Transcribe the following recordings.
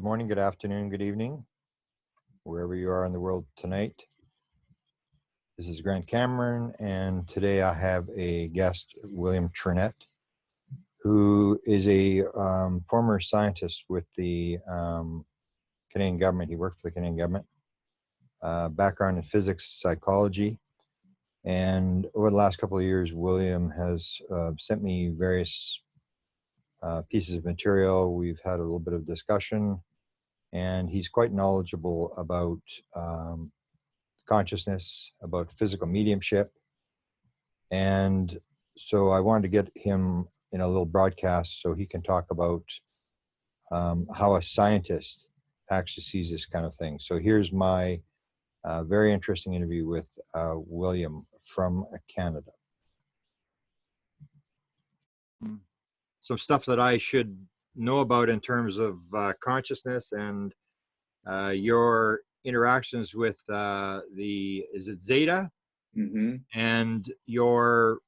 morning, good afternoon, good evening, wherever you are in the world tonight. This is Grant Cameron, and today I have a guest, William Treurniet, who is a former scientist with the Canadian government. He worked for the Canadian government, background in physics, psychology, and over the last couple of years, William has sent me various pieces of material. We've had a little bit of discussion, and he's quite knowledgeable about consciousness, about physical mediumship. And so I wanted to get him in a little broadcast so he can talk about how a scientist actually sees this kind of thing. So here's my very interesting interview with William from Canada. Some stuff that I should know about in terms of consciousness and your interactions with is it Zeta? Mm-hmm. And your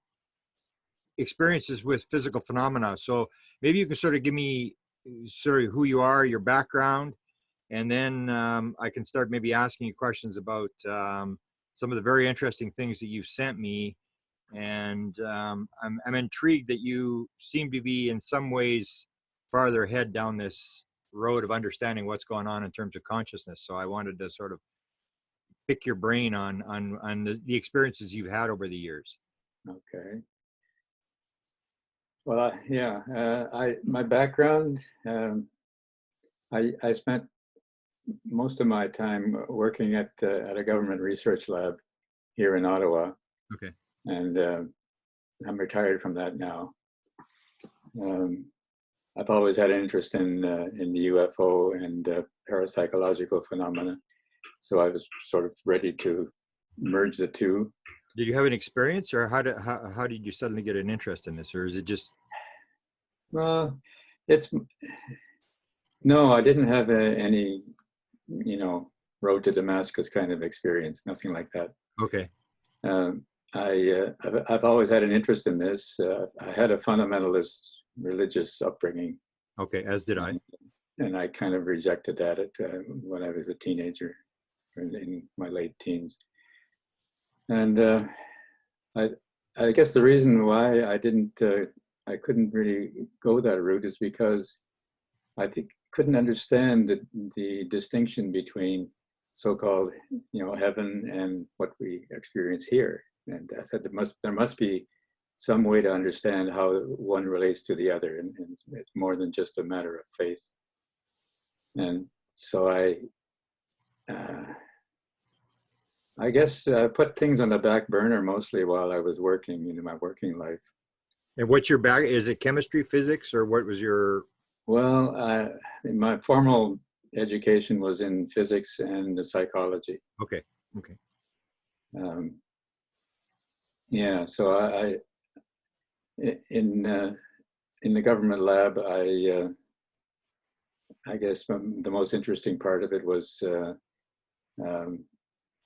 experiences with physical phenomena. So maybe you can sort of give me sort of who you are, your background, and then I can start maybe asking you questions about some of the very interesting things that you've sent me. And I'm intrigued that you seem to be in some ways farther ahead down this road of understanding what's going on in terms of consciousness. So I wanted to sort of pick your brain on the experiences you've had over the years. Okay. Well, my background, I spent most of my time working at a government research lab here in Ottawa. Okay. And I'm retired from that now. I've always had an interest in the UFO and parapsychological phenomena, so I was sort of ready to merge the two. Did you have an experience, or how did you suddenly get an interest in this, or is it just? Well, no, I didn't have any, road to Damascus kind of experience, nothing like that. Okay. I've always had an interest in this. I had a fundamentalist religious upbringing. Okay, as did I. And I kind of rejected that when I was a teenager, in my late teens. And I guess the reason why I couldn't really go that route is because I couldn't understand the distinction between so-called, heaven and what we experience here. And I said there must be some way to understand how one relates to the other, and it's more than just a matter of faith. And so I guess I put things on the back burner mostly while I was working in my working life. And what's your back? Is it chemistry, physics, or what was your? Well, my formal education was in physics and psychology. Okay. Okay. So I in the government lab, I guess the most interesting part of it was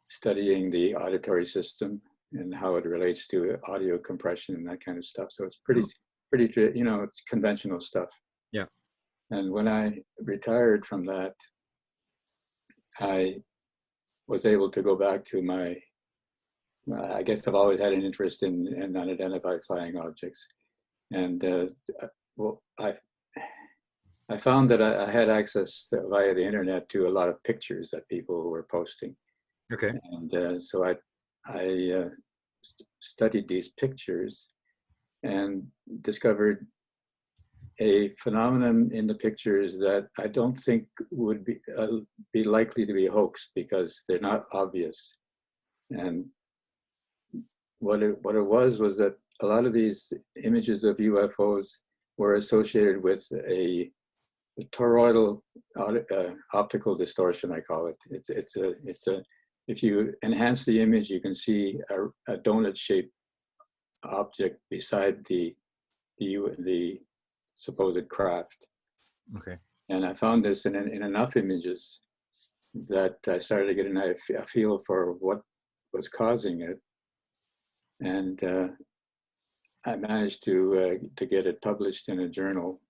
studying the auditory system and how it relates to audio compression and that kind of stuff. So it's pretty, it's conventional stuff. Yeah. And when I retired from that, I was able to go back to my, I guess I've always had an interest in unidentified flying objects. And I found that I had access via the internet to a lot of pictures that people were posting. Okay. And so I studied these pictures and discovered a phenomenon in the pictures that I don't think would be likely to be hoaxed because they're not obvious. And what it was that a lot of these images of UFOs were associated with a toroidal optical distortion, I call it. It's a if you enhance the image, you can see a donut-shaped object beside the supposed craft. Okay. And I found this in enough images that I started to get a feel for what was causing it. And I managed to get it published in a journal.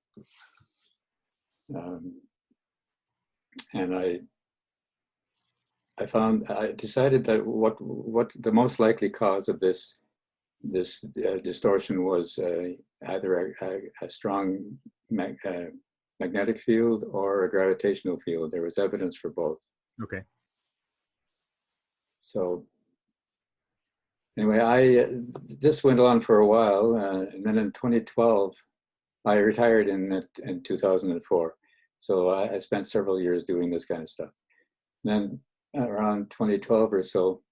and I decided that what the most likely cause of this distortion was either a strong magnetic field or a gravitational field. There was evidence for both. Okay. So anyway, this went on for a while, and then in 2012, I retired in 2004. So I spent several years doing this kind of stuff. Then around 2012 or so,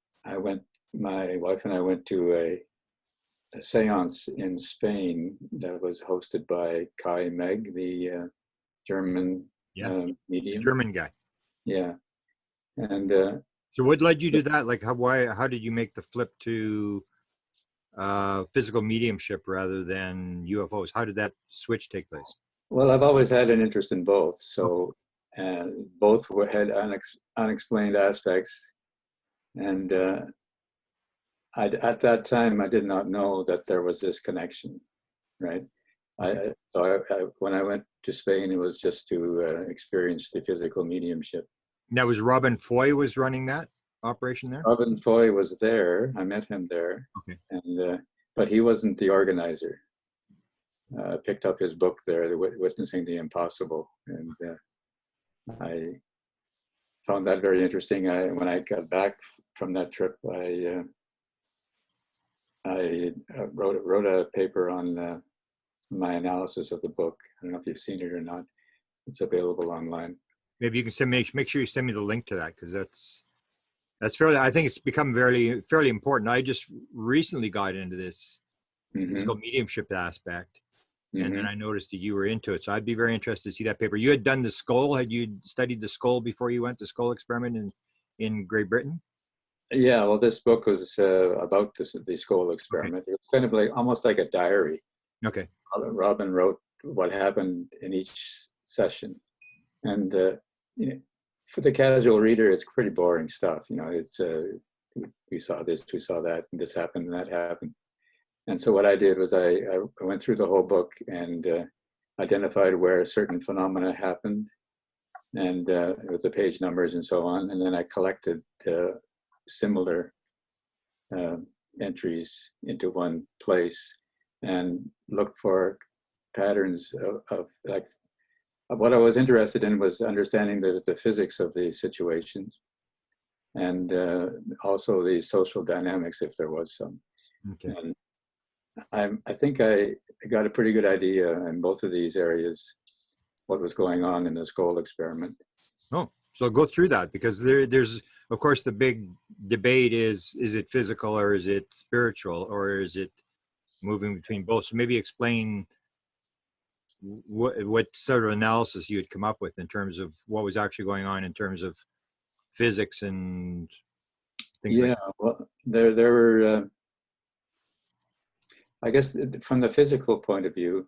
my wife and I went to a seance in Spain that was hosted by Meugge, the German medium. German guy. Yeah. And so what led you to that? Like how did you make the flip to physical mediumship rather than UFOs? How did that switch take place? Well, I've always had an interest in both. So both had unexplained aspects. And at that time, I did not know that there was this connection, right? When I went to Spain, it was just to experience the physical mediumship. Now, was Robin Foy was running that operation there? Robin Foy was there. I met him there. Okay. And but he wasn't the organizer. Picked up his book there, Witnessing the Impossible, and I found that very interesting. When I got back from that trip, I wrote a paper on my analysis of the book. I don't know if you've seen it or not. It's available online. Maybe you can make sure you send me the link to that, because that's fairly. I think it's become fairly important. I just recently got into this physical mediumship aspect, and then I noticed that you were into it. So I'd be very interested to see that paper. You had done the Scole. Had you studied the Scole before you went to Scole Experiment in Great Britain? Yeah. Well, this book was about the Scole Experiment. Okay. It was kind of like almost like a diary. Okay. Robin wrote what happened in each session, and for the casual reader, it's pretty boring stuff. It's we saw this, we saw that, and this happened, and that happened. And so what I did was I went through the whole book and identified where certain phenomena happened, and with the page numbers and so on. And then I collected similar entries into one place and looked for patterns of like. What I was interested in was understanding the physics of the situations, and also the social dynamics, if there was some. Okay. And I think I got a pretty good idea in both of these areas what was going on in the Scole Experiment. Oh, so go through that, because there's, of course, the big debate is it physical or is it spiritual or is it moving between both? So maybe explain what sort of analysis you had come up with in terms of what was actually going on in terms of physics and things like that. Well, there were, I guess from the physical point of view,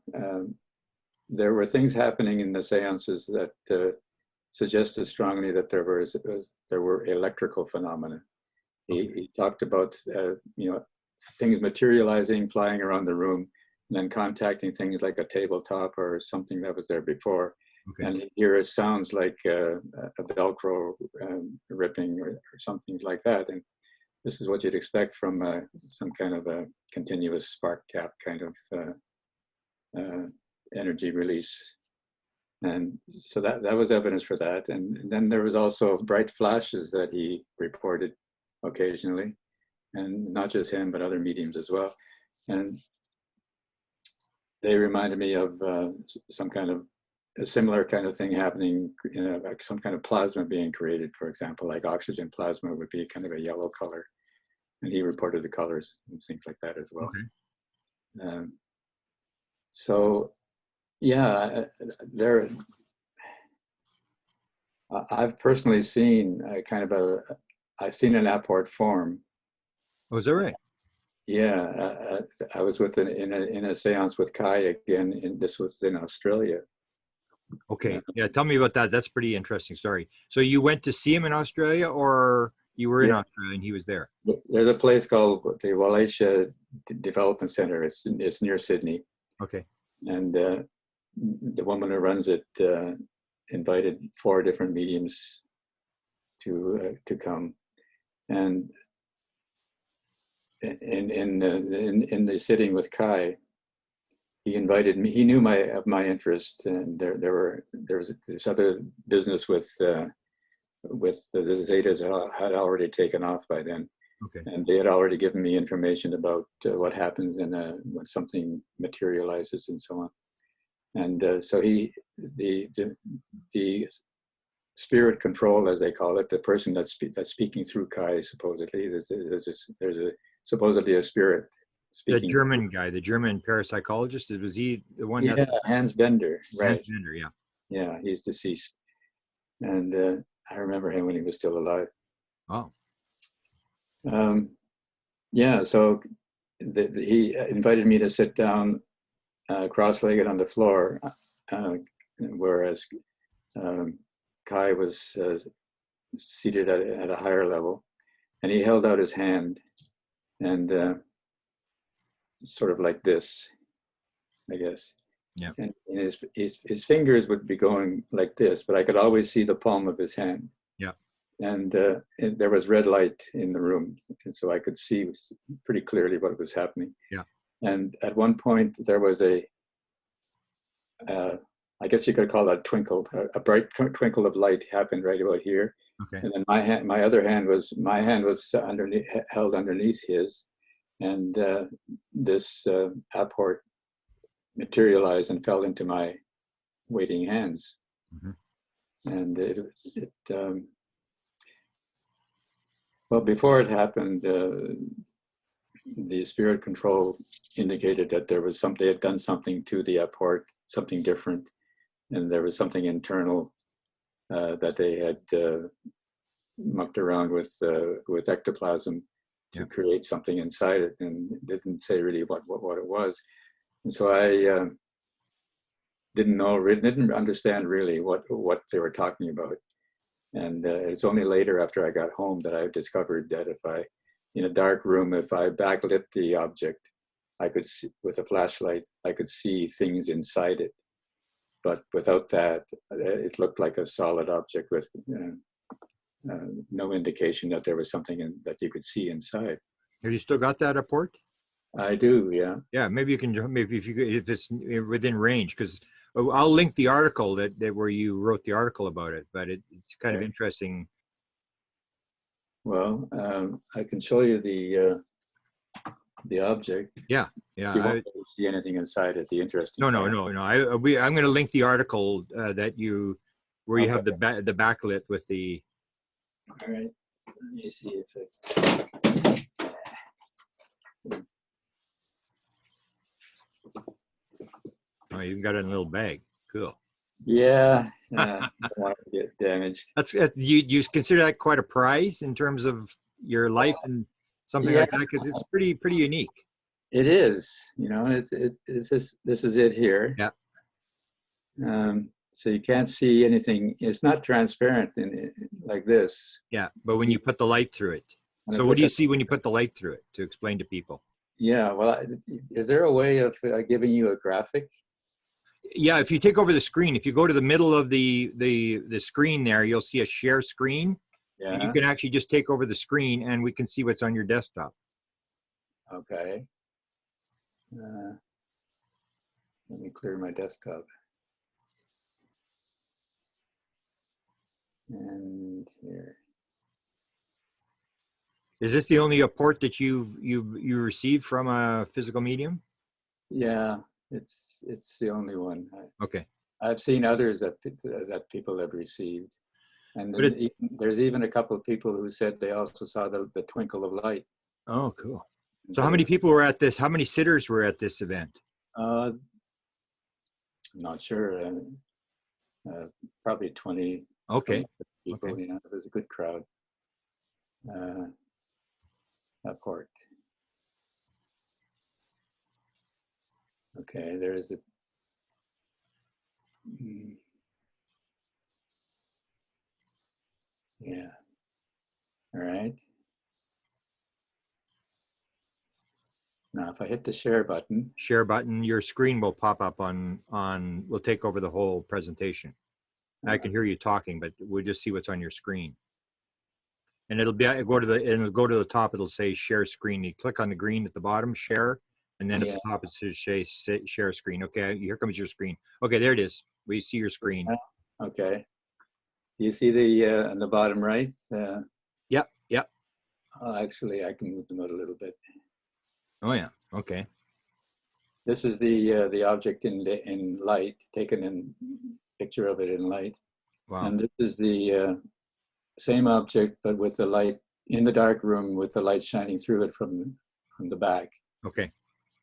there were things happening in the seances that suggested strongly that there were electrical phenomena. He talked about, things materializing, flying around the room, and then contacting things like a tabletop or something that was there before. Okay. And here it sounds like a Velcro ripping or something like that. And this is what you'd expect from some kind of a continuous spark gap kind of energy release. And so that was evidence for that. And then there was also bright flashes that he reported occasionally, and not just him, but other mediums as well. And they reminded me of some kind of a similar kind of thing happening, like some kind of plasma being created, for example, like oxygen plasma would be kind of a yellow color. And he reported the colors and things like that as well. Okay. So, yeah, I've personally seen I've seen an apport form. Oh, is that right? Yeah, I was in a seance with Kai again, and this was in Australia. Okay, yeah, tell me about that. That's a pretty interesting story. So you went to see him in Australia, or you were in Australia and he was there? There's a place called the Wallachia Development Center. It's near Sydney. Okay. And the woman who runs it invited 4 different mediums to come, and in the sitting with Kai, he invited me. He knew my interest, and there was this other business with the Zetas had already taken off by then. Okay. And they had already given me information about what happens when something materializes and so on. And so the spirit control, as they call it, the person that's speaking through Kai, supposedly, there's supposedly a spirit speaking. The German guy, the German parapsychologist, was he the one? Yeah, Hans Bender, right? Hans Bender, yeah. Yeah, he's deceased, and I remember him when he was still alive. Oh. Yeah, so he invited me to sit down cross-legged on the floor, whereas Kai was seated at a higher level, and he held out his hand, and sort of like this, I guess. Yeah. And his fingers would be going like this, but I could always see the palm of his hand. Yeah. And there was red light in the room, and so I could see pretty clearly what was happening. Yeah. And at one point there was I guess you could call that twinkle, a bright twinkle of light happened right about here. Okay. And then my hand was underneath, held underneath his, and this apport materialized and fell into my waiting hands. Mm-hmm. And well, before it happened, the spirit control indicated that they had done something to the apport, something different, and there was something internal that they had mucked around with ectoplasm to create something inside it, and didn't say really what it was. And so I didn't understand really what they were talking about. And it's only later, after I got home, that I discovered that in a dark room, if I backlit the object, I could see, with a flashlight, I could see things inside it. But without that, it looked like a solid object with no indication that there was something that you could see inside. Have you still got that apport? I do, yeah. Yeah, maybe you can, if it's within range, because I'll link the article that where you wrote the article about it, but it's kind of interesting. Well, I can show you the object. Yeah. You won't see anything inside it. The interesting. No. I'm going to link the article that where you have the backlit with the. All right. Let me see if it. Oh, you got it in a little bag. Cool. Yeah. I don't want it to get damaged. You consider that quite a prize in terms of your life and something like that, because it's pretty unique. It is. It's just, this is it here. Yeah. So you can't see anything. It's not transparent like this. Yeah, but when you put the light through it. So what do you see when you put the light through it, to explain to people? Yeah, well, is there a way of giving you a graphic? Yeah, if you take over the screen, if you go to the middle of the screen there, you'll see a share screen. Yeah. And you can actually just take over the screen and we can see what's on your desktop. Okay. Let me clear my desktop. And here. Is this the only apport that you received from a physical medium? Yeah, it's the only one. Okay. I've seen others that people have received, and there's even a couple of people who said they also saw the twinkle of light. Oh, cool. So how many people were at this? How many sitters were at this event? I'm not sure. Probably 20. Okay. People, okay. It was a good crowd. Apport. Okay, there is a. Yeah. All right. Now, if I hit the share button, your screen will pop up on will take over the whole presentation. I can hear you talking, but we'll just see what's on your screen. And it'll go to the top. It'll say share screen. You click on the green at the bottom, share, and then at the top it says share screen. Okay, here comes your screen. Okay, there it is. We see your screen. Okay. Do you see the on the bottom right? Yep. Yep. Actually, I can move them out a little bit. Oh yeah. Okay. This is the object in light, taken in picture of it in light. Wow. And this is the same object, but with the light in the dark room, with the light shining through it from the back. Okay.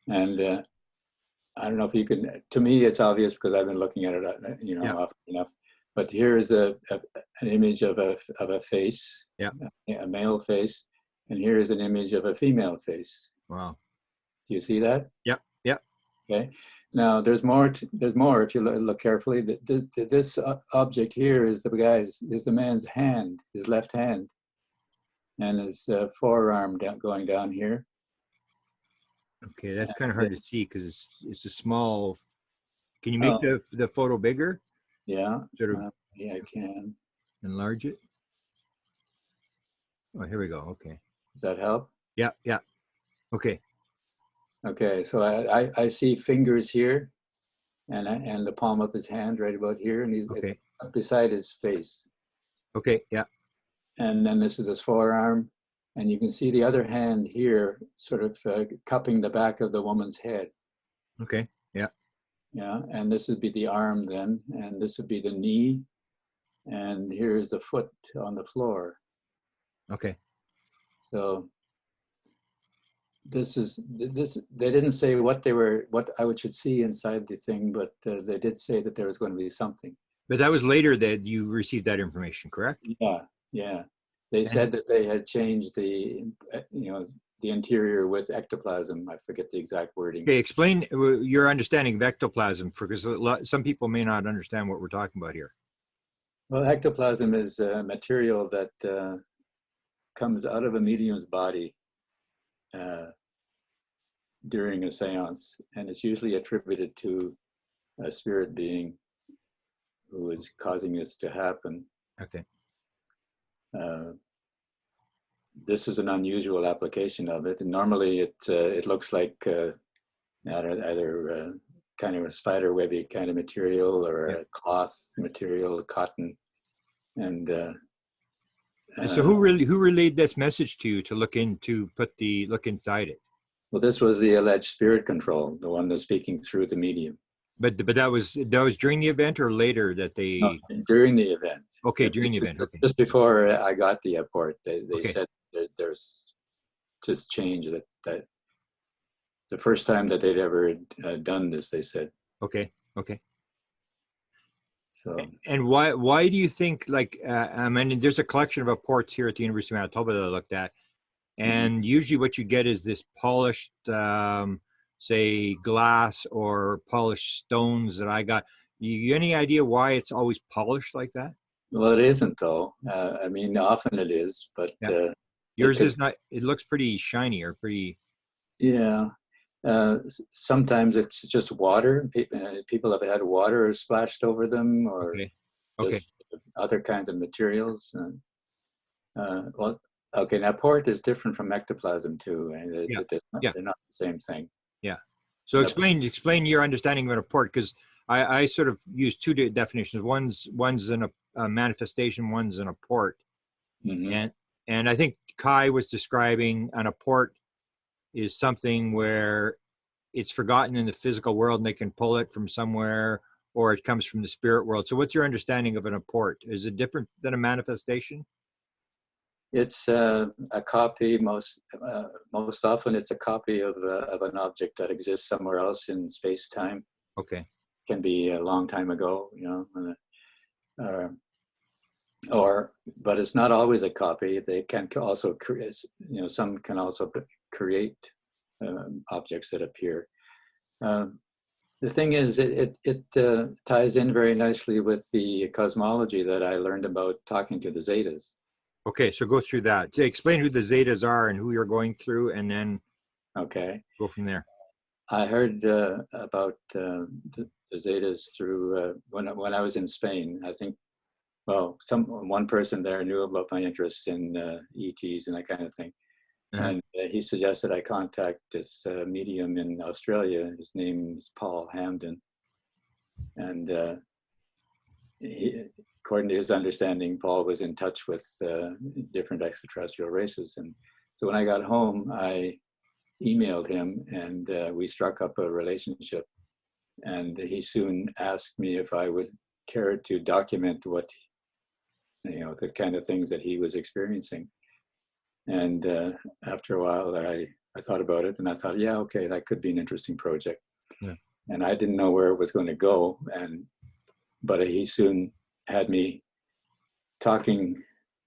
And I don't know if you can. To me, it's obvious because I've been looking at it, often enough. But here is an image of a face, a male face, and here is an image of a female face. Wow. Do you see that? Yep. Yep. Okay. Now there's more. There's more if you look carefully. This object here is the man's hand, his left hand, and his forearm going down here. Okay, that's kind of hard to see because it's a small. Can you make the photo bigger? Yeah. Sort of. Yeah, I can. Enlarge it. Oh, here we go. Okay. Does that help? Yeah. Yeah. Okay. Okay, so I see fingers here, and the palm of his hand right about here, and it's beside his face. Okay, yeah. And then this is his forearm, and you can see the other hand here, sort of cupping the back of the woman's head. Okay, yeah. Yeah, and this would be the arm then, and this would be the knee, and here's the foot on the floor. Okay. So they didn't say what I should see inside the thing, but they did say that there was going to be something. But that was later that you received that information, correct? Yeah. They said that they had changed the interior with ectoplasm. I forget the exact wording. Okay, explain your understanding of ectoplasm, because some people may not understand what we're talking about here. Well, ectoplasm is a material that comes out of a medium's body during a seance, and it's usually attributed to a spirit being who is causing this to happen. Okay. This is an unusual application of it, and normally it looks like either kind of a spider webby kind of material or a cloth material, cotton, and so who relayed this message to you to look inside it? Well, this was the alleged spirit control, the one that's speaking through the medium. But that was during the event or later that they? No, during the event. Okay, during the event. Okay. Just before I got the apport, they said that there's just change that the first time that they'd ever done this, they said. Okay. Okay. So. And why do you think, like, I mean, there's a collection of apports here at the University of Manitoba that I looked at, and usually what you get is this polished, say, glass or polished stones that I got. You any idea why it's always polished like that? Well, it isn't, though. I mean, often it is, but yours is not. It looks pretty shiny or pretty. Yeah. Sometimes it's just water. People have had water splashed over them, or just other kinds of materials. Well, okay. Now, apport is different from ectoplasm too, and they're not the same thing. Yeah. So explain your understanding of an apport, because I sort of use two definitions. One's a manifestation, one's an apport, and I think Kai was describing an apport is something where it's forgotten in the physical world and they can pull it from somewhere, or it comes from the spirit world. So what's your understanding of an apport? Is it different than a manifestation? It's a copy. Most often it's a copy of an object that exists somewhere else in space-time. Okay. Can be a long time ago, but it's not always a copy. They can also create, some can also create objects that appear. The thing is, it ties in very nicely with the cosmology that I learned about talking to the Zetas. Okay, so go through that. Explain who the Zetas are and who you're going through, and then go from there. I heard about the Zetas through when I was in Spain. I think well, one person there knew about my interest in ETs and that kind of thing. Uh-huh. And he suggested I contact this medium in Australia. His name is Paul Hamden. And according to his understanding, Paul was in touch with different extraterrestrial races. And so when I got home, I emailed him, and we struck up a relationship. And he soon asked me if I would care to document what, the kind of things that he was experiencing. And after a while, I thought about it, and I thought, yeah, okay, that could be an interesting project. Yeah. And I didn't know where it was going to go, but he soon had me talking.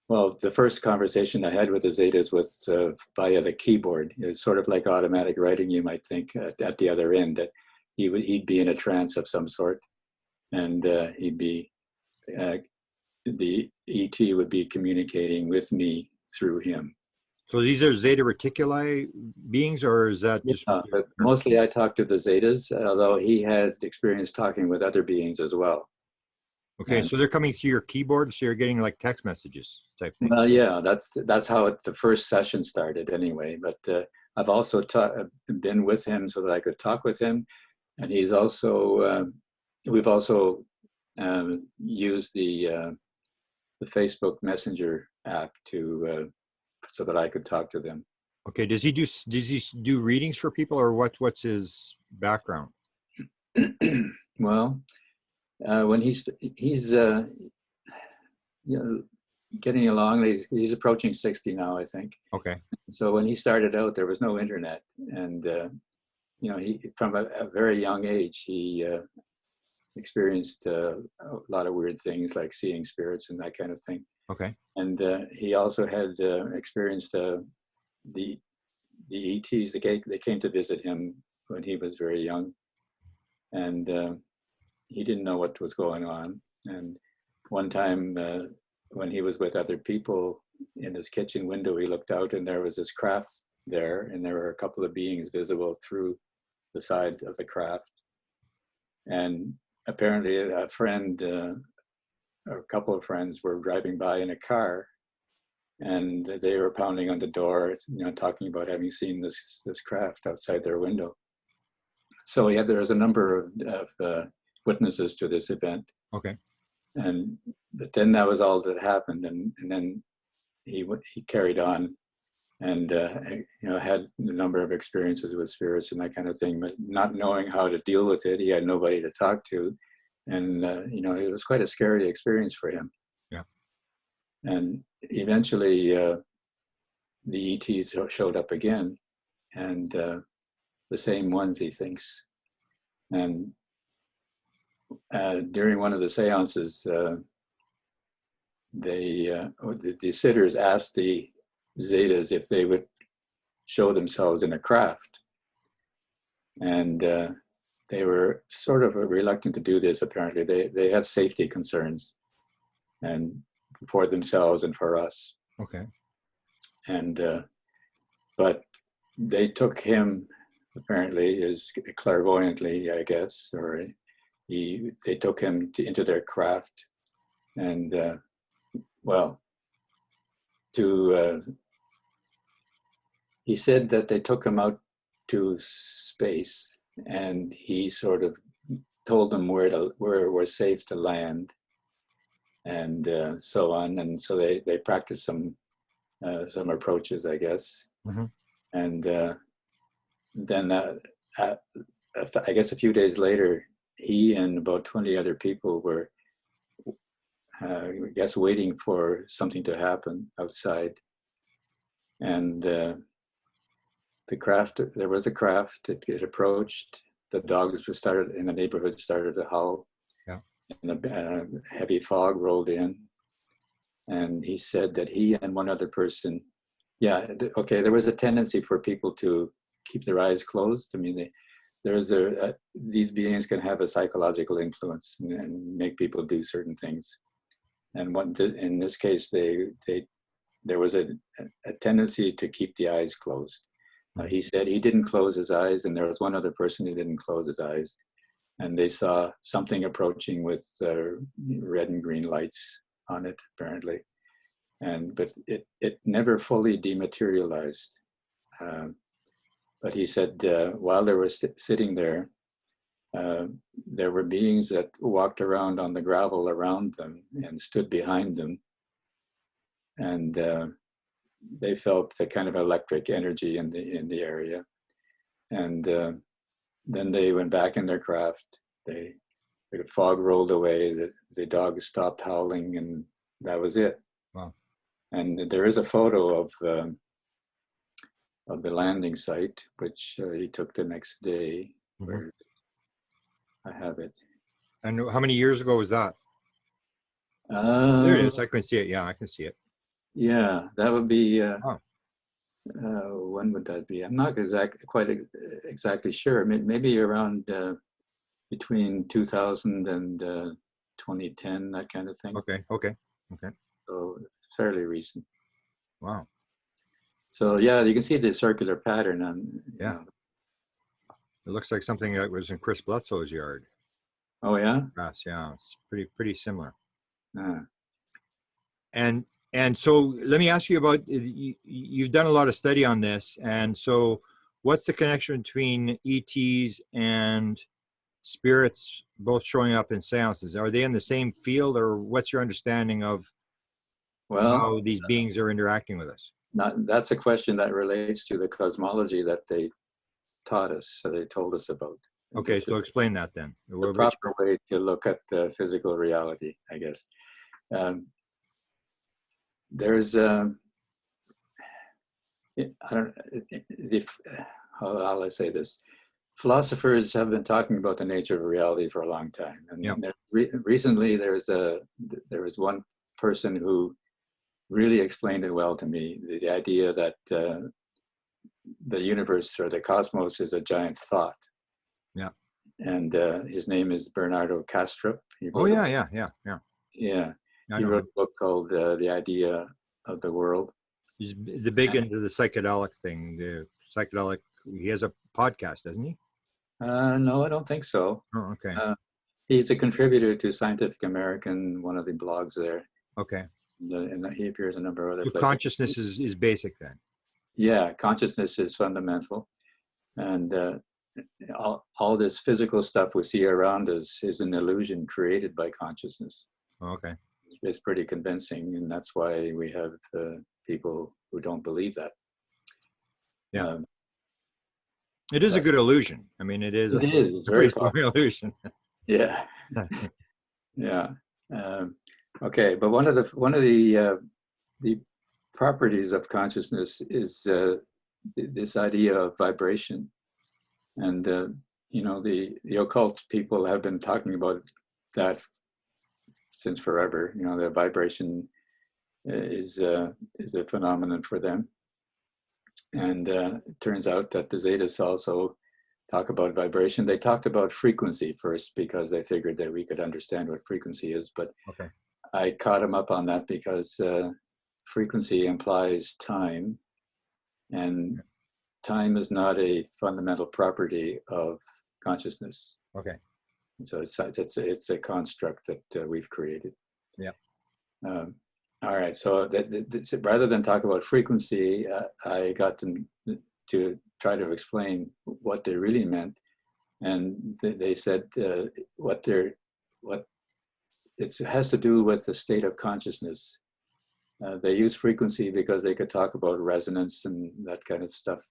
Well, the first conversation I had with the Zetas was via the keyboard. It's sort of like automatic writing, you might think, at the other end, that he'd be in a trance of some sort, and he'd be the ET would be communicating with me through him. So these are Zeta Reticuli beings, or is that just? Yeah, but mostly I talked to the Zetas, although he had experience talking with other beings as well. Okay, so they're coming through your keyboard, so you're getting like text messages type thing. Well, yeah, that's how the first session started anyway. But I've also been with him so that I could talk with him, and he's also we've also used the Facebook Messenger app to so that I could talk to them. Okay, does he do readings for people, or what's his background? Well, when he's getting along, he's approaching 60 now, I think. Okay. So when he started out, there was no internet, and he from a very young age he experienced a lot of weird things like seeing spirits and that kind of thing. Okay. And he also had experienced the ETs. They came to visit him when he was very young, and he didn't know what was going on. And one time when he was with other people, in his kitchen window, he looked out, and there was this craft there, and there were a couple of beings visible through the side of the craft. And apparently a friend or a couple of friends were driving by in a car, and they were pounding on the door, talking about having seen this craft outside their window. So there was a number of witnesses to this event. Okay. But then that was all that happened, and then he carried on, and had a number of experiences with spirits and that kind of thing, but not knowing how to deal with it. He had nobody to talk to, and it was quite a scary experience for him. Yeah. And eventually the ETs showed up again, and the same ones, he thinks. And during one of the seances, the sitters asked the Zetas if they would show themselves in a craft. And they were sort of reluctant to do this, apparently. They have safety concerns, and for themselves and for us. Okay. And but they took him, apparently, as clairvoyantly, I guess, or they took him into their craft, and he said that they took him out to space, and he sort of told them where it was safe to land, and so on. And so they practiced some approaches, I guess. Mm-hmm. And then I guess a few days later, he and about 20 other people were, I guess, waiting for something to happen outside. And there was a craft. It approached. The dogs in the neighborhood started to howl. Yeah. And a heavy fog rolled in. And he said that he and one other person, there was a tendency for people to keep their eyes closed. I mean, these beings can have a psychological influence and make people do certain things. And in this case, there was a tendency to keep the eyes closed. He said he didn't close his eyes, and there was one other person who didn't close his eyes, and they saw something approaching with red and green lights, on it apparently, but it never fully dematerialized. But he said while they were sitting there, there were beings that walked around on the gravel around them and stood behind them, and they felt a kind of electric energy in the area, and then they went back in their craft. The fog rolled away. The dogs stopped howling, and that was it. Wow. And there is a photo of the landing site, which he took the next day. Mm-hmm. Where I have it. And how many years ago was that? There it is. I can see it. Yeah, I can see it. Yeah, that would be. Oh. When would that be? I'm not quite exactly sure. Maybe around between 2000 and 2010, that kind of thing. Okay. So fairly recent. Wow. So yeah, you can see the circular pattern on. Yeah. You know. It looks like something that was in Chris Bledsoe's yard. Oh yeah. Grass. Yeah, it's pretty similar. Ah. And so let me ask you about, you've done a lot of study on this, and so what's the connection between ETs and spirits both showing up in seances? Are they in the same field, or what's your understanding of how these beings are interacting with us? That's a question that relates to the cosmology that they taught us, so they told us about. Okay, so explain that then. The proper way to look at physical reality, I guess. There's I don't, how will I say this? Philosophers have been talking about the nature of reality for a long time, and recently there was one person who really explained it well to me. The idea that the universe or the cosmos is a giant thought. Yeah. And his name is Bernardo Kastrup. Oh yeah. Yeah. He wrote a book called The Idea of the World. He's the big into the psychedelic thing. The psychedelic. He has a podcast, doesn't he? No, I don't think so. Oh, okay. He's a contributor to Scientific American, one of the blogs there. Okay. And he appears in a number of other places. Consciousness is basic then. Yeah, consciousness is fundamental, and all this physical stuff we see around us is an illusion created by consciousness. Okay. It's pretty convincing, and that's why we have people who don't believe that. Yeah. It is a good illusion. I mean, it is. It is very strong illusion. Yeah. Yeah. Okay, but one of the properties of consciousness is this idea of vibration, and the occult people have been talking about that since forever. The vibration is a phenomenon for them, and it turns out that the Zetas also talk about vibration. They talked about frequency first because they figured that we could understand what frequency is, but okay. I caught them up on that because frequency implies time, and time is not a fundamental property of consciousness. Okay. So it's a construct that we've created. Yeah. All right. So rather than talk about frequency, I got them to try to explain what they really meant, and they said it has to do with the state of consciousness. They use frequency because they could talk about resonance and that kind of stuff.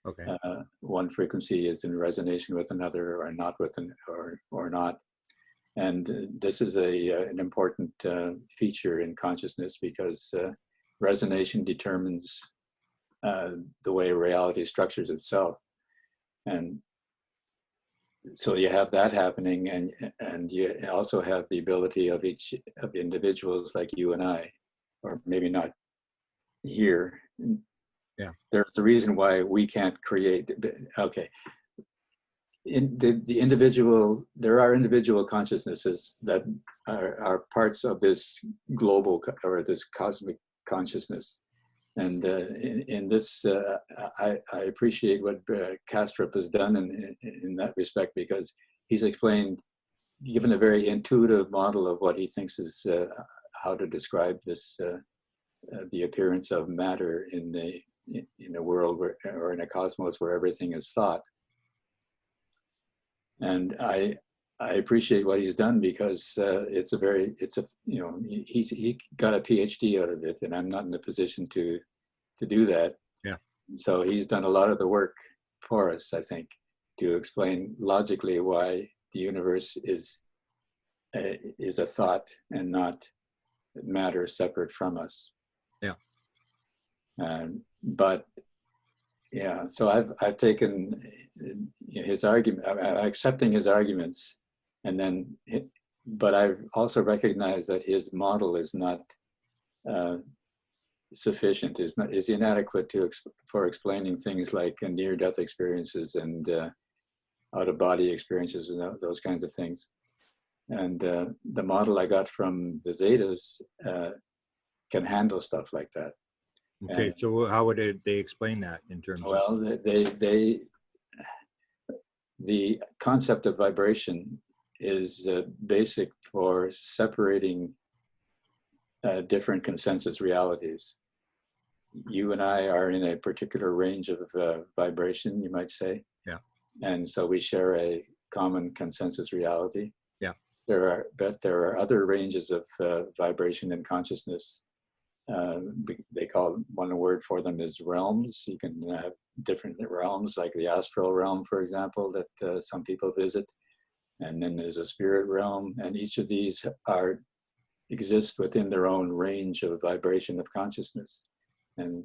Okay. One frequency is in resonation with another, or not with or not. And this is an important feature in consciousness because resonation determines the way reality structures itself. And so you have that happening, and you also have the ability of each of individuals like you and I, or maybe not here. Yeah. There's a reason why we can't create. Okay. In the individual, there are individual consciousnesses that are parts of this global or this cosmic consciousness. And in this, I appreciate what Kastrup has done in that respect, because he's explained, given a very intuitive model of what he thinks is how to describe this, the appearance of matter in a world where, or in a cosmos where everything is thought. And I appreciate what he's done, because he got a PhD out of it, and I'm not in the position to do that. Yeah. So he's done a lot of the work for us, I think, to explain logically why the universe is a thought and not matter separate from us. Yeah. But yeah, so I've taken his argument, accepting his arguments, and then, but I've also recognized that his model is not sufficient, is inadequate for explaining things like near-death experiences and out-of-body experiences and those kinds of things. And the model I got from the Zetas can handle stuff like that. Okay, And, so how would they explain that in terms of? well, the concept of vibration is basic for separating different consensus realities. You and I are in a particular range of vibration, you might say. Yeah. And so we share a common consensus reality. Yeah. But there are other ranges of vibration and consciousness. They call, one word for them is realms. You can have different realms, like the astral realm, for example, that some people visit. And then there's a spirit realm, and each of these exist within their own range of vibration of consciousness. And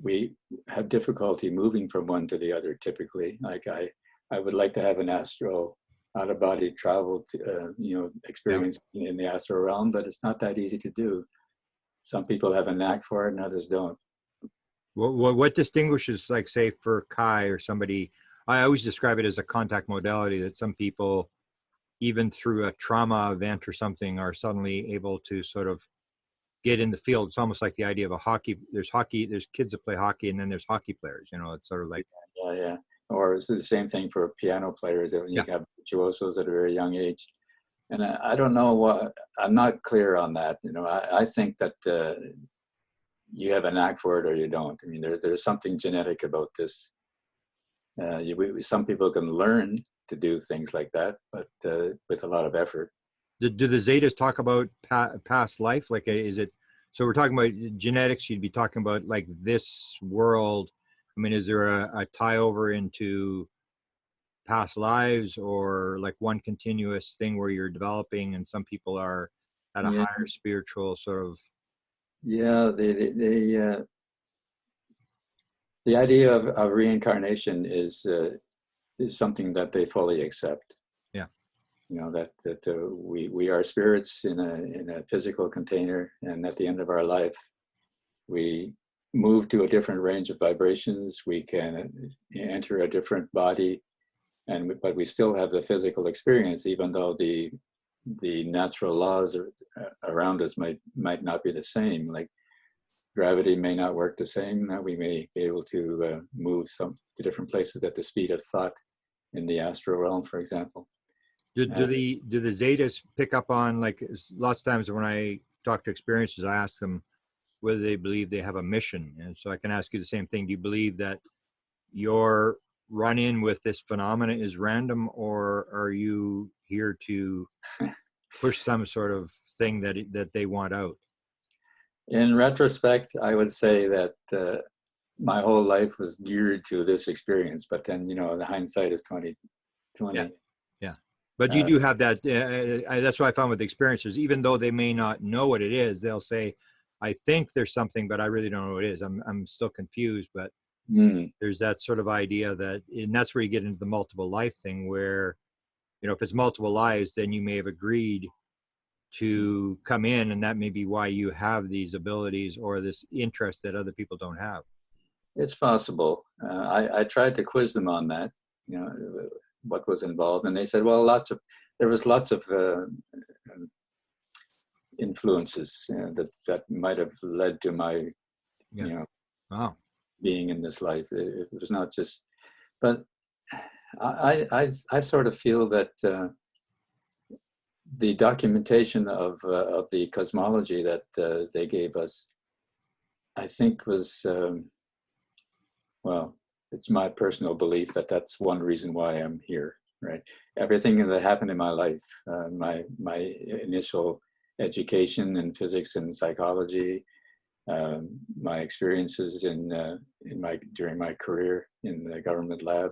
we have difficulty moving from one to the other typically. Like I would like to have an astral out-of-body travel to, experience in the astral realm, but it's not that easy to do. Some people have a knack for it and others don't. What distinguishes, like, say, for Kai or somebody, I always describe it as a contact modality, that some people, even through a trauma event or something, are suddenly able to sort of get in the field. It's almost like the idea of a hockey. There's kids that play hockey, and then there's hockey players. It's sort of like. Yeah. Or it's the same thing for piano players. That you have virtuosos at a very young age. And I don't know I'm not clear on that. I think that you have a knack for it or you don't. I mean, there's something genetic about this. Some people can learn to do things like that, but with a lot of effort. Do the Zetas talk about past life? Like, is it, so we're talking about genetics, you'd be talking about like this world. I mean, is there a tie over into past lives, or like one continuous thing where you're developing and some people are at a higher spiritual sort of? Yeah, the idea of reincarnation is something that they fully accept. Yeah. That we are spirits in a physical container, and at the end of our life, we move to a different range of vibrations. We can enter a different body, but we still have the physical experience, even though the natural laws around us might not be the same. Like gravity may not work the same. We may be able to move to different places at the speed of thought in the astral realm, for example. Do the Zetas pick up on, like, lots of times when I talk to experiencers, I ask them whether they believe they have a mission. And so I can ask you the same thing. Do you believe that your run-in with this phenomena is random, or are you here to push some sort of thing that they want out? In retrospect, I would say that my whole life was geared to this experience, but then, the hindsight is 20/20. Yeah. But you do have that. That's what I found with the experiencers. Even though they may not know what it is, they'll say, "I think there's something, but I really don't know what it is. I'm still confused." But there's that sort of idea and that's where you get into the multiple life thing, where, if it's multiple lives, then you may have agreed to come in, and that may be why you have these abilities or this interest that other people don't have. It's possible. I tried to quiz them on that, what was involved, and they said, well, there was lots of influences that might have led to my, being in this life. It was not just, but I sort of feel that the documentation of the cosmology that they gave us, I think was, well, it's my personal belief that that's one reason why I'm here, right? Everything that happened in my life, my initial education in physics and psychology, my experiences during my career in the government lab,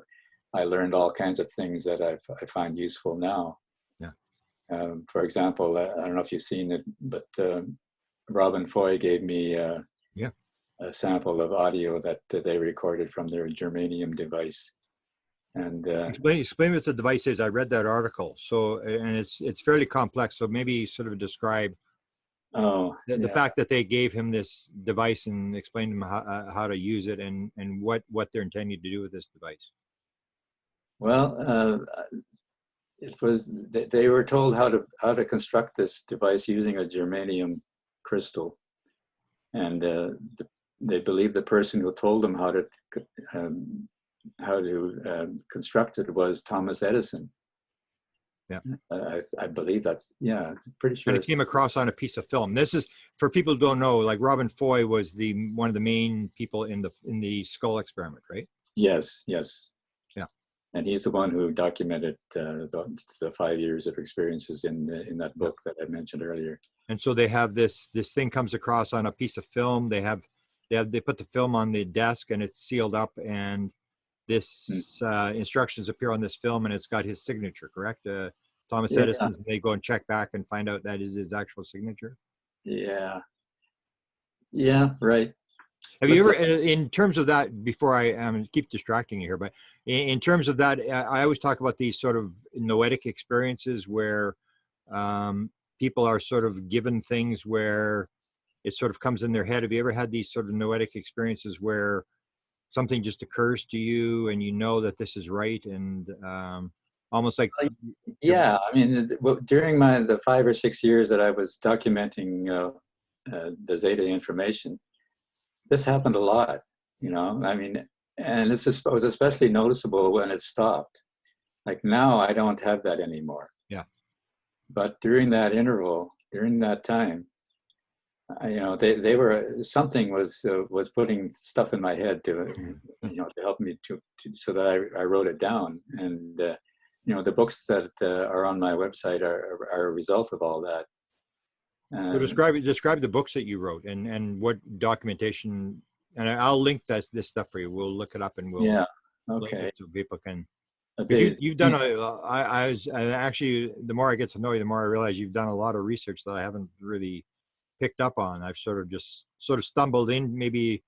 I learned all kinds of things that I find useful now. Yeah. For example, I don't know if you've seen it, but Robin Foy gave me Yeah. a sample of audio that they recorded from their Germanium device. And explain what the device is. I read that article. So, and it's fairly complex. So maybe sort of describe the fact that they gave him this device and explained to him how to use it and what they're intending to do with this device. Well, it was they were told how to construct this device using a germanium crystal, and they believe the person who told them how to construct it was Thomas Edison. Yeah, I believe that's, yeah, pretty sure. And it came across on a piece of film. This is, for people who don't know, like Robin Foy was one of the main people in the Scole Experiment, right? Yes, yes. Yeah. And he's the one who documented the 5 years of experiences in that book that I mentioned earlier. And so they have this thing comes across on a piece of film. They put the film on the desk and it's sealed up, and this instructions appear on this film, and it's got his signature, correct? Thomas Edison's. They go and check back and find out that is his actual signature. Yeah. Yeah, right. Have you ever, in terms of that, before I keep distracting you here, but in terms of that, I always talk about these sort of noetic experiences where people are sort of given things where it sort of comes in their head. Have you ever had these sort of noetic experiences where something just occurs to you and you know that this is right, and almost like... Yeah, I mean, during the 5 or 6 years that I was documenting the Zeta information, this happened a lot, you know. I mean, and it was especially noticeable when it stopped. Like now, I don't have that anymore. Yeah. But during that interval, during that time, you know, they were, something was putting stuff in my head to, you know, to help me so that I wrote it down. And you know, the books that are on my website are a result of all that. So describe the books that you wrote and what documentation, and I'll link this stuff for you. We'll look it up and we'll link it so people can. You've done I actually, the more I get to know you, the more I realize you've done a lot of research that I haven't really picked up on. I've sort of stumbled in, maybe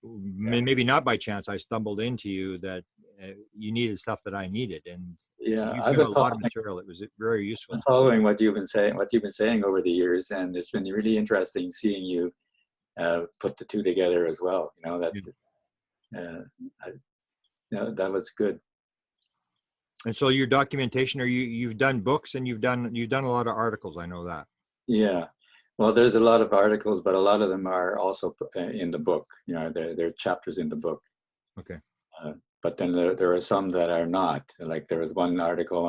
not by chance. I stumbled into you that you needed stuff that I needed, and I've got a lot of material. It was very useful. Following what you've been saying over the years, and it's been really interesting seeing you put the two together as well. You know, that was good. And so your documentation, you've done books and you've done a lot of articles. I know that. Yeah. Well, there's a lot of articles, but a lot of them are also in the book. You know, they're chapters in the book. Okay. But then there are some that are not. Like there was one article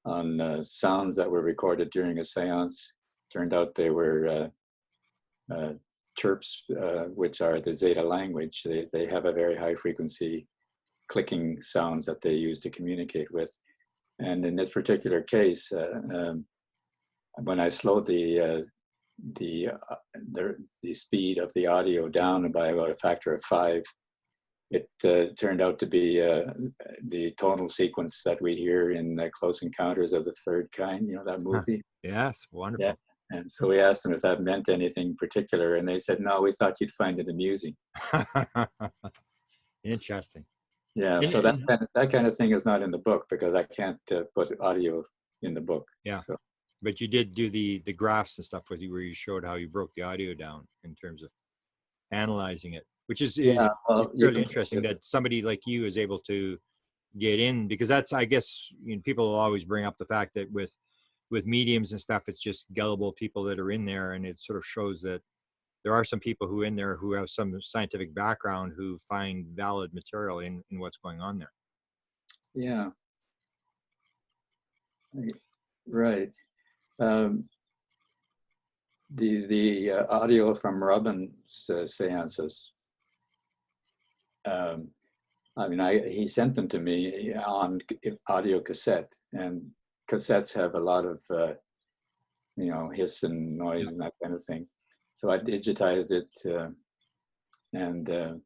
on sounds that were recorded during a seance. Turned out they were chirps, which are the Zeta language. They have a very high frequency clicking sounds that they use to communicate with. And in this particular case, when I slowed the speed of the audio down by about a factor of 5, it turned out to be the tonal sequence that we hear in Close Encounters of the Third Kind. You know that movie? Yes, wonderful. Yeah. And so we asked them if that meant anything particular, and they said, no, we thought you'd find it amusing. Interesting. Yeah, so that kind of thing is not in the book because I can't put audio in the book. Yeah, so. But you did do the graphs and stuff with you where you showed how you broke the audio down in terms of analyzing it, which is really interesting that somebody like you is able to get in, because that's, I guess, you know, people will always bring up the fact that with mediums and stuff, it's just gullible people that are in there, and it sort of shows that there are some people who in there who have some scientific background who find valid material in what's going on there. Yeah. Right. Um, the audio from Robin's seances. I mean, he sent them to me on audio cassette, and cassettes have a lot of hiss and noise Yeah. and that kind of thing. So I digitized it and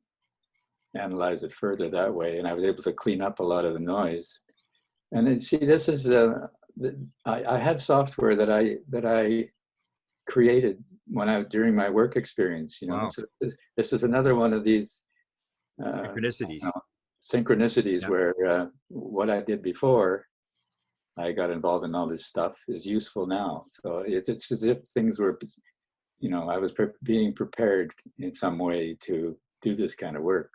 analyzed it further that way, and I was able to clean up a lot of the noise. And see, this is I had software that I created during my work experience. Wow. This is another one of these Synchronicities. Synchronicities Yeah. where what I did before I got involved in all this stuff is useful now. So it's as if things were, I was being prepared in some way to do this kind of work.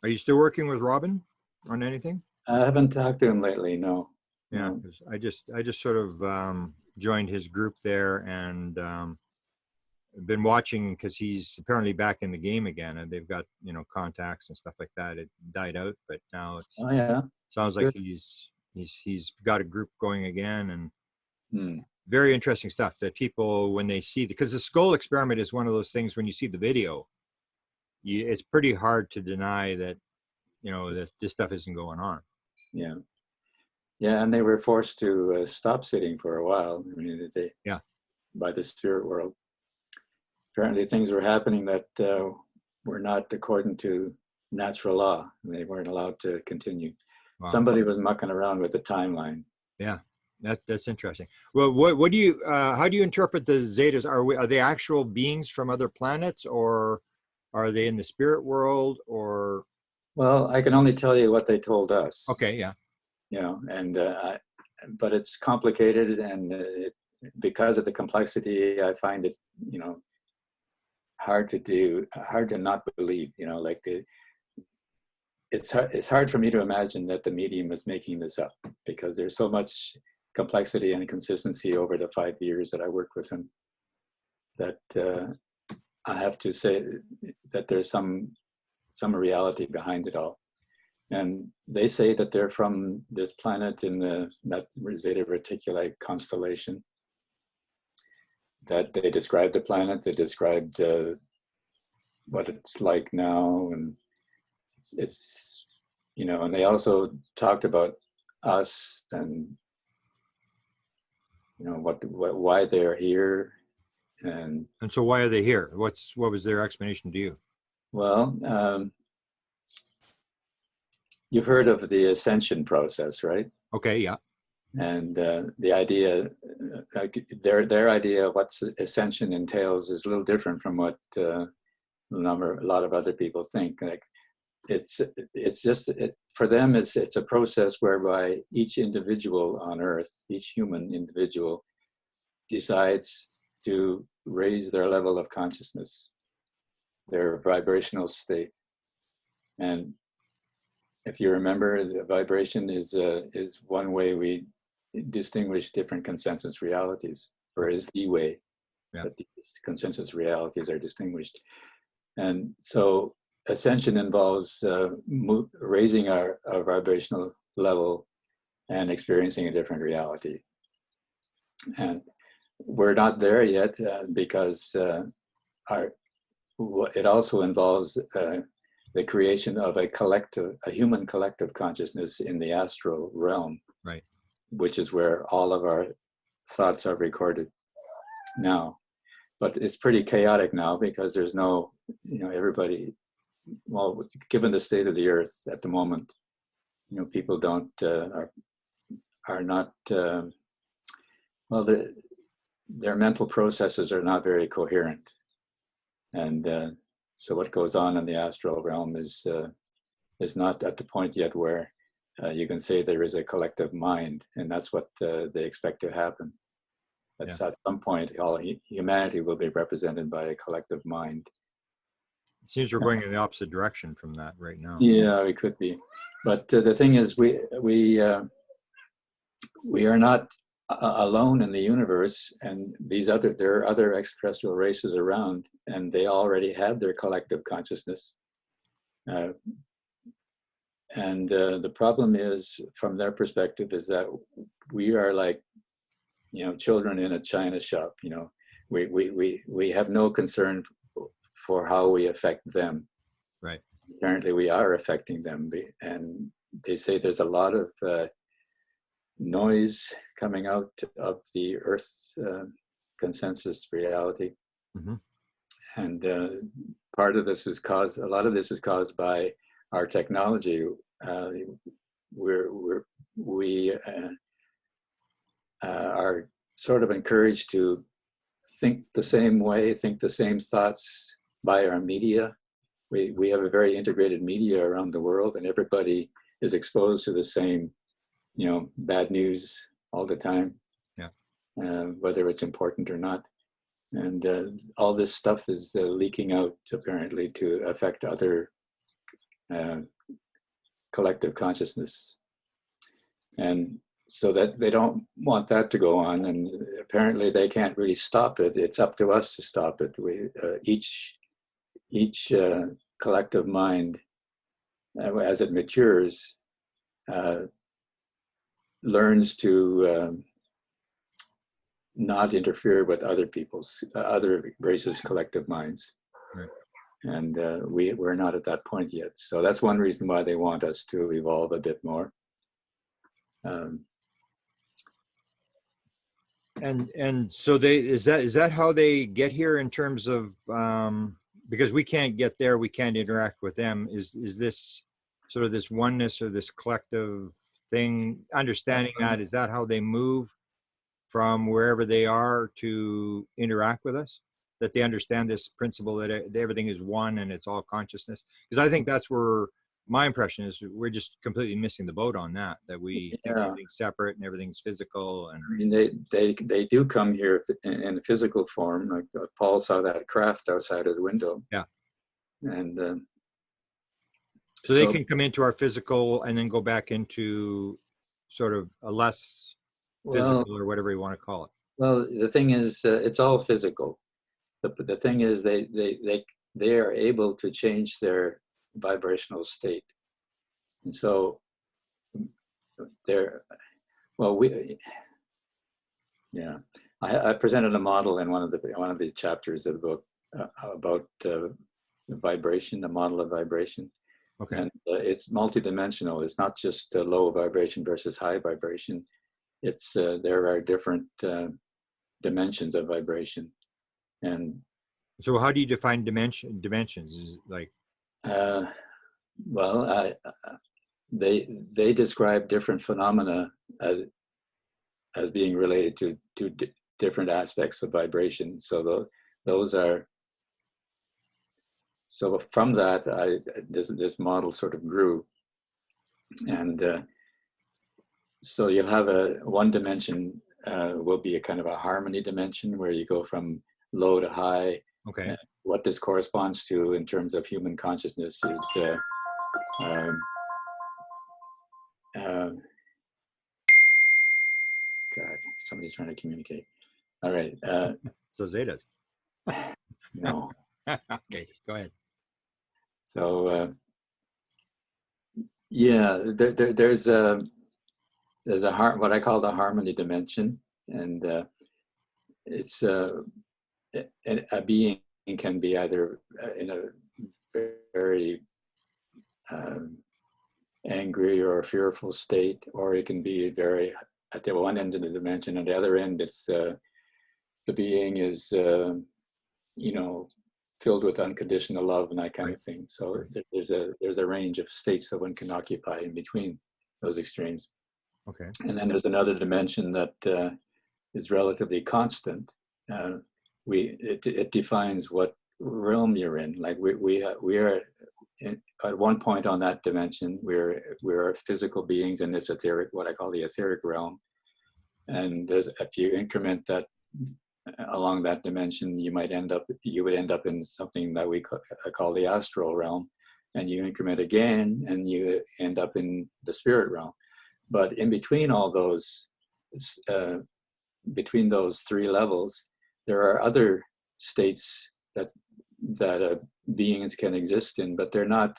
Are you still working with Robin on anything? I haven't talked to him lately, no. Yeah, No. 'cause I just sort of joined his group there, and been watching because he's apparently back in the game again, and they've got contacts and stuff like that. It died out, but now it Oh yeah. sounds like Good. he's got a group going again, and Hmm. very interesting stuff that people, when they see, because the Scole Experiment is one of those things, when you see the video, it's pretty hard to deny that that this stuff isn't going on. Yeah. Yeah, and they were forced to stop sitting for a while. I mean, Yeah. by the spirit world. Apparently, things were happening that were not according to natural law. They weren't allowed to continue. Wow. Somebody was mucking around with the timeline. Yeah, that's interesting. Well, what do you how do you interpret the Zetas? Are they actual beings from other planets, or are they in the spirit world, or? Well, I can only tell you what they told us. Okay, yeah. And but it's complicated, and because of the complexity, I find it, hard to not believe. It's hard for me to imagine that the medium is making this up, because there's so much complexity and consistency over the 5 years that I worked with him, that I have to say that there's some reality behind it all. And they say that they're from this planet in the Zeta Reticuli constellation, that they described the planet, they described what it's like now, and it's and they also talked about us, and why they're here, and so why are they here? What was their explanation to you? well, you've heard of the Ascension process, right? Okay, yeah. And the idea, their idea of what Ascension entails is a little different from what a lot of other people think. Like, it's just for them, it's a process whereby each individual on Earth, each human individual, decides to raise their level of consciousness, their vibrational state. And if you remember, the vibration is one way we distinguish different consensus realities, or is the way that the consensus realities are distinguished. And so Ascension involves raising our vibrational level and experiencing a different reality. And we're not there yet because it also involves the creation of a human collective consciousness in the astral realm, right? Which is where all of our thoughts are recorded now. But it's pretty chaotic now, because there's no, everybody, well, given the state of the Earth at the moment, people don't, are not, well, their mental processes are not very coherent. And so what goes on in the astral realm is not at the point yet where you can say there is a collective mind, and that's what they expect to happen. At some point, all humanity will be represented by a collective mind. It seems we're going in the opposite direction from that right now. Yeah, we could be, but the thing is, we are not alone in the universe, and there are other extraterrestrial races around, and they already have their collective consciousness. And the problem is, from their perspective, is that we are like children in a china shop. We have no concern for how we affect them. Right. Apparently, we are affecting them, and they say there's a lot of noise coming out of the Earth consensus reality, Mm-hmm. and a lot of this is caused by our technology. We are sort of encouraged to think the same way, think the same thoughts by our media. We have a very integrated media around the world, and everybody is exposed to the same, bad news all the time, Yeah. whether it's important or not. And all this stuff is leaking out, apparently, to affect other collective consciousness. And so that they don't want that to go on, and apparently they can't really stop it. It's up to us to stop it. Each collective mind, as it matures, learns to not interfere with other races' collective minds. Right. And we're not at that point yet. So that's one reason why they want us to evolve a bit more. And so is that how they get here in terms of because we can't get there, we can't interact with them. Is this sort of this oneness or this collective thing, understanding that, is that how they move from wherever they are to interact with us? That they understand this principle that everything is one and it's all consciousness? Because I think that's where my impression is we're just completely missing the boat on that we think everything's separate and everything's physical. And I mean, they do come here in physical form. Like Paul saw that craft outside his window. Yeah. And so they can come into our physical and then go back into sort of a less physical, or whatever you want to call it. Well, the thing is, it's all physical. The thing is, they are able to change their vibrational state, and so I presented a model in one of the chapters of the book about vibration, a model of vibration. Okay. And it's multidimensional. It's not just low vibration versus high vibration. It's there are different dimensions of vibration. And so how do you define dimensions? Is it like they describe different phenomena as being related to different aspects of vibration. So those are, so from that this model sort of grew, and so you'll have one dimension will be a kind of a harmony dimension where you go from low to high. Okay. What this corresponds to in terms of human consciousness is God, somebody's trying to communicate. All right. So Zetas. No. Okay, go ahead. So there's what I call the harmony dimension, and it's a being can be either in a very angry or fearful state, or it can be very at the one end of the dimension. At the other end, it's the being is filled with unconditional love and that kind of thing. So there's a range of states that one can occupy in between those extremes. Okay. And then there's another dimension that is relatively constant. It defines what realm you're in. Like we are at one point on that dimension, we're physical beings in this etheric, what I call the etheric realm. And if you increment that along that dimension, you would end up in something that we call the astral realm, and you increment again, and you end up in the spirit realm. But in between all those, between those three levels, there are other states that beings can exist in, but they're not.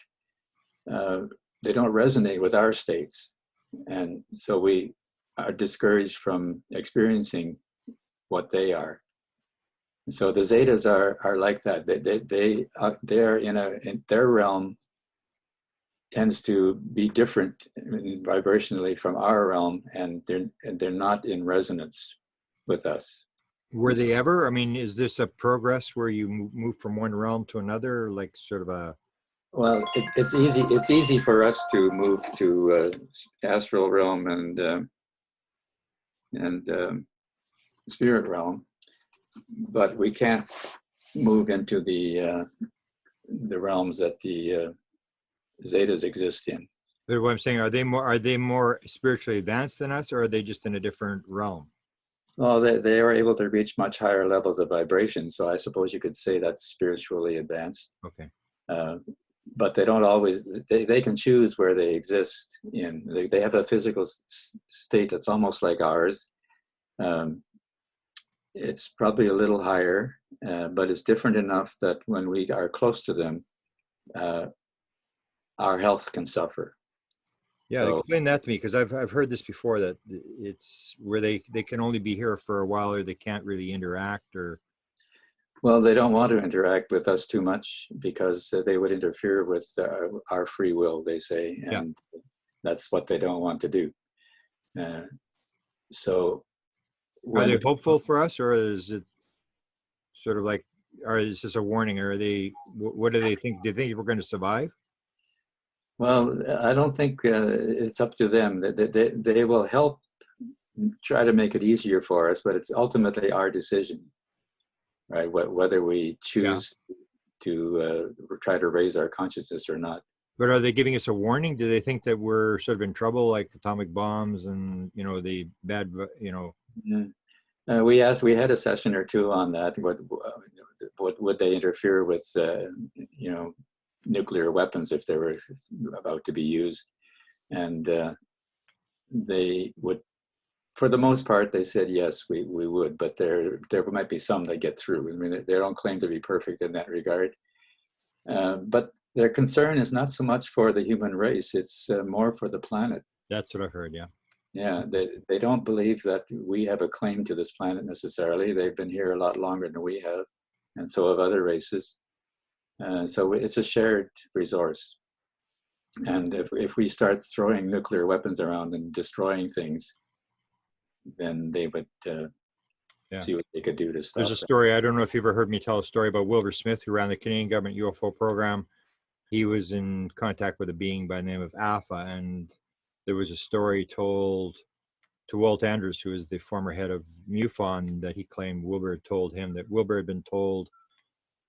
They don't resonate with our states, and so we are discouraged from experiencing what they are. And so the Zetas are like that. They are in their realm tends to be different vibrationally from our realm, and they're not in resonance with us. Were they ever? I mean, is this a progress where you move from one realm to another, like sort of a? Well, it's easy. It's easy for us to move to astral realm and spirit realm, but we can't move into the realms that the Zetas exist in. But what I'm saying, are they more spiritually advanced than us, or are they just in a different realm? Well, they are able to reach much higher levels of vibration, so I suppose you could say that's spiritually advanced. Okay. But they don't always, they can choose where they exist in. They have a physical state that's almost like ours. It's probably a little higher, but it's different enough that when we are close to them, our health can suffer. Yeah, So, explain that to me, because I've heard this before, that it's where they can only be here for a while, or they can't really interact, or. well, they don't want to interact with us too much because they would interfere with our free will, they say, and that's what they don't want to do. So, Are they hopeful for us, or is it sort of like, or is this a warning, or are they? What do they think? Do they think we're going to survive? well, I don't think it's up to them. They will help try to make it easier for us, but it's ultimately our decision, right? Whether we choose to try to raise our consciousness or not. But are they giving us a warning? Do they think that we're sort of in trouble, like atomic bombs and, the bad, Yeah. We had a session or two on that. What would they interfere with, nuclear weapons if they were about to be used? And they would, for the most part, they said yes, we would. But there might be some that get through. I mean, they don't claim to be perfect in that regard. But their concern is not so much for the human race; it's more for the planet. That's what I heard. Yeah. Yeah, they don't believe that we have a claim to this planet necessarily. They've been here a lot longer than we have, and so have other races. So it's a shared resource. And if we start throwing nuclear weapons around and destroying things, then they would see what they could do to stop There's a that. story, I don't know if you've ever heard me tell a story about Wilbur Smith, who ran the Canadian government UFO program. He was in contact with a being by the name of Alpha, and there was a story told to Walt Andrews, who is the former head of MUFON, that he claimed Wilbur had told him that Wilbur had been told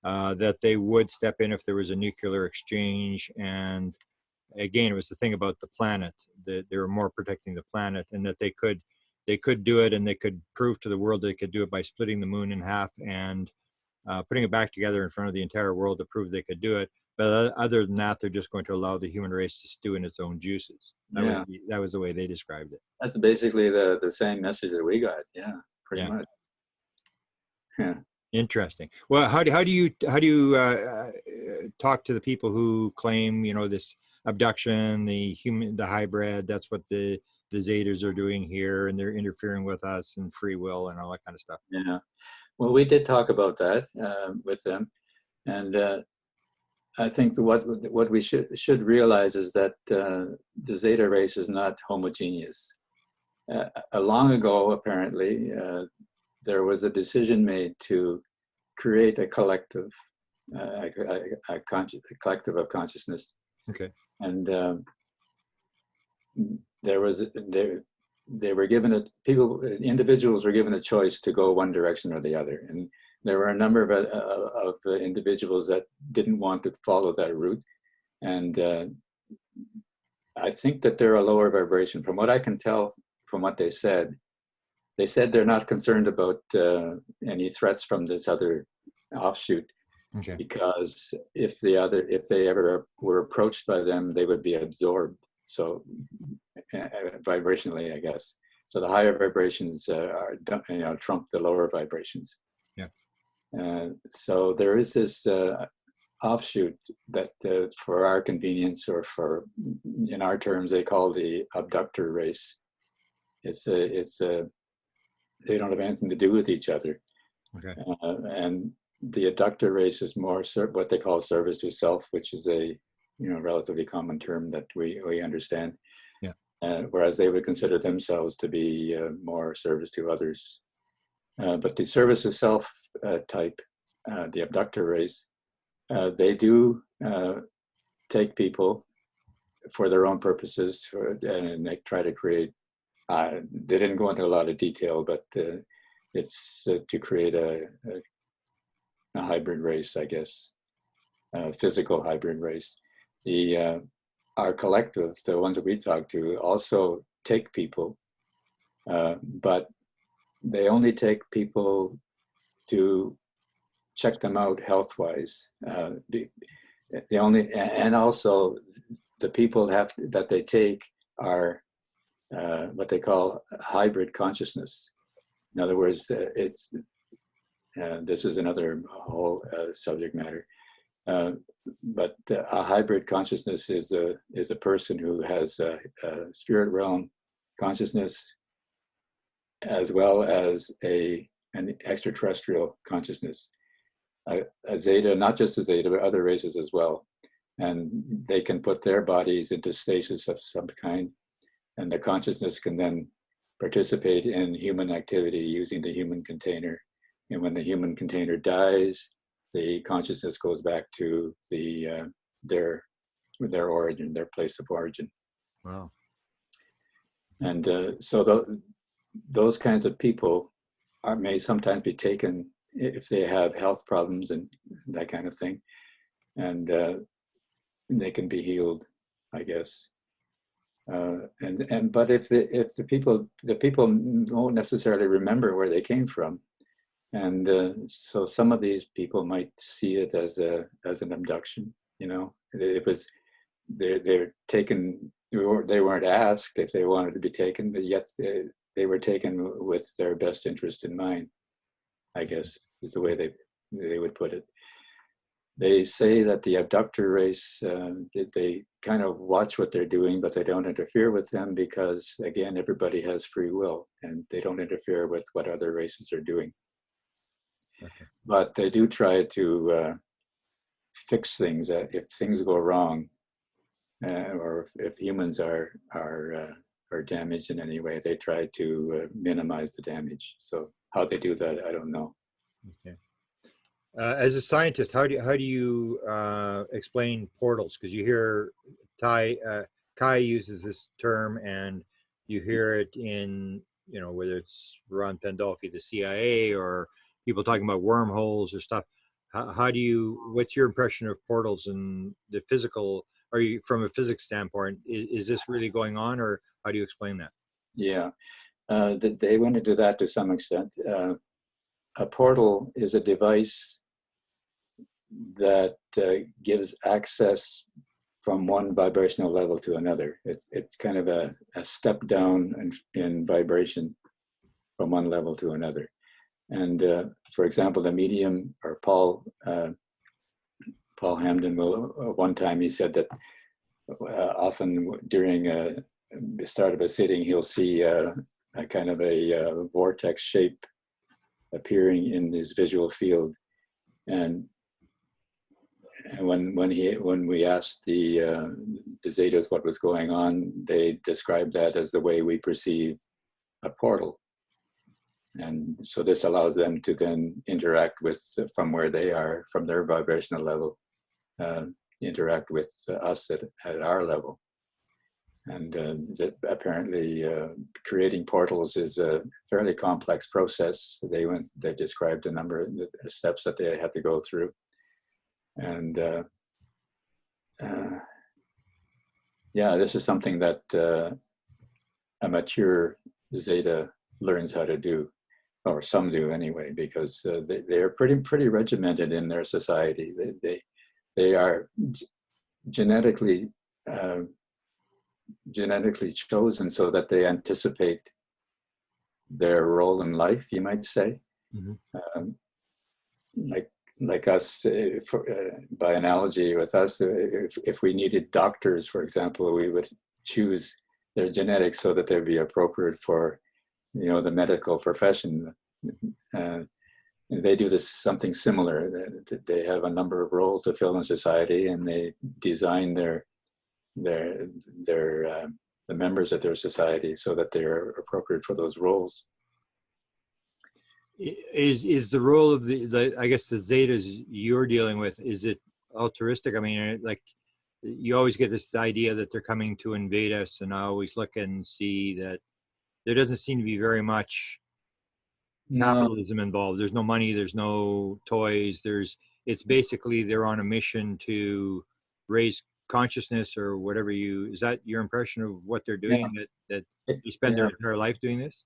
that they would step in if there was a nuclear exchange. And again, it was the thing about the planet, that they were more protecting the planet, and that they could do it, and they could prove to the world they could do it by splitting the moon in half and putting it back together in front of the entire world to prove they could do it. But other than that, they're just going to allow the human race to stew in its own juices. That was the way they described it. That's basically the same message that we got. Yeah, pretty much. Yeah. Interesting. Well, how do you talk to the people who claim, this abduction, the hybrid? That's what the Zetas are doing here, and they're interfering with us and free will and all that kind of stuff. Yeah. Well, we did talk about that with them, and I think what we should realize is that the Zeta race is not homogeneous. Long ago, apparently, there was a decision made to create a collective, a collective of consciousness. Okay. And they were given individuals were given a choice to go one direction or the other, and there were a number of individuals that didn't want to follow that route, and I think that they're a lower vibration. From what I can tell, from what they said they're not concerned about any threats from this other offshoot. Okay. Because if they ever were approached by them, they would be absorbed. So vibrationally, I guess. So the higher vibrations trump the lower vibrations. Yeah. So there is this offshoot that, for our convenience, or in our terms, they call the abductor race. It's they don't have anything to do with each other. Okay. And the abductor race is more what they call service to self, which is a relatively common term that we understand. Yeah. Whereas they would consider themselves to be more service to others. But the service to self type, the abductor race, they do take people for their own purposes, and they try to create. They didn't go into a lot of detail, but it's to create a hybrid race, I guess, a physical hybrid race. Our collective, the ones that we talk to, also take people, but they only take people to check them out health-wise. And also the people that they take are what they call hybrid consciousness. In other words, this is another whole subject matter. But a hybrid consciousness is a person who has a spirit realm consciousness as well as an extraterrestrial consciousness. A Zeta, not just a Zeta, but other races as well. And they can put their bodies into stasis of some kind, and the consciousness can then participate in human activity using the human container. And when the human container dies, the consciousness goes back to their origin, their place of origin. Wow. And so those kinds of people may sometimes be taken if they have health problems and that kind of thing, and they can be healed, I guess. But if the people don't necessarily remember where they came from, and so some of these people might see it as an abduction. It was they're taken. They weren't asked if they wanted to be taken, but yet they were taken with their best interest in mind, I guess, is the way they would put it. They say that the abductor race, they kind of watch what they're doing, but they don't interfere with them because, again, everybody has free will, and they don't interfere with what other races are doing. Okay. But they do try to fix things. If things go wrong, or if humans are damaged in any way, they try to minimize the damage. So how they do that, I don't know. Okay. As a scientist, how do you explain portals? Because you hear Kai uses this term, and you hear it in whether it's Ron Pandolfi, the CIA, or people talking about wormholes or stuff. What's your impression of portals and the physical? Are you, from a physics standpoint, is this really going on, or how do you explain that? Yeah, they went into that to some extent. A portal is a device that gives access from one vibrational level to another. It's kind of a step down in vibration from one level to another. And for example, the medium, or Paul Hamden, one time he said that often during the start of a sitting, he'll see a kind of a vortex shape appearing in his visual field. And when we asked the Zetas what was going on, they described that as the way we perceive a portal. And so this allows them to then interact with, from where they are, from their vibrational level, interact with us at our level. And that apparently creating portals is a fairly complex process. They described a number of steps that they had to go through. And yeah, this is something that a mature Zeta learns how to do, or some do anyway, because they are pretty regimented in their society. They are genetically chosen so that they anticipate their role in life, you might say. Mm-hmm. Like us, by analogy with us, if we needed doctors, for example, we would choose their genetics so that they'd be appropriate for you know, the medical profession. And they do this something similar. They have a number of roles to fill in society, and they design the members of their society so that they're appropriate for those roles. Is the role of the I guess the Zetas you're dealing with, is it altruistic? I mean, like, you always get this idea that they're coming to invade us, and I always look and see that there doesn't seem to be very much No, capitalism involved. There's no money, there's no toys, it's basically they're on a mission to raise consciousness or whatever. Is that your impression of what they're yeah, doing, that they spend their yeah. entire life doing this?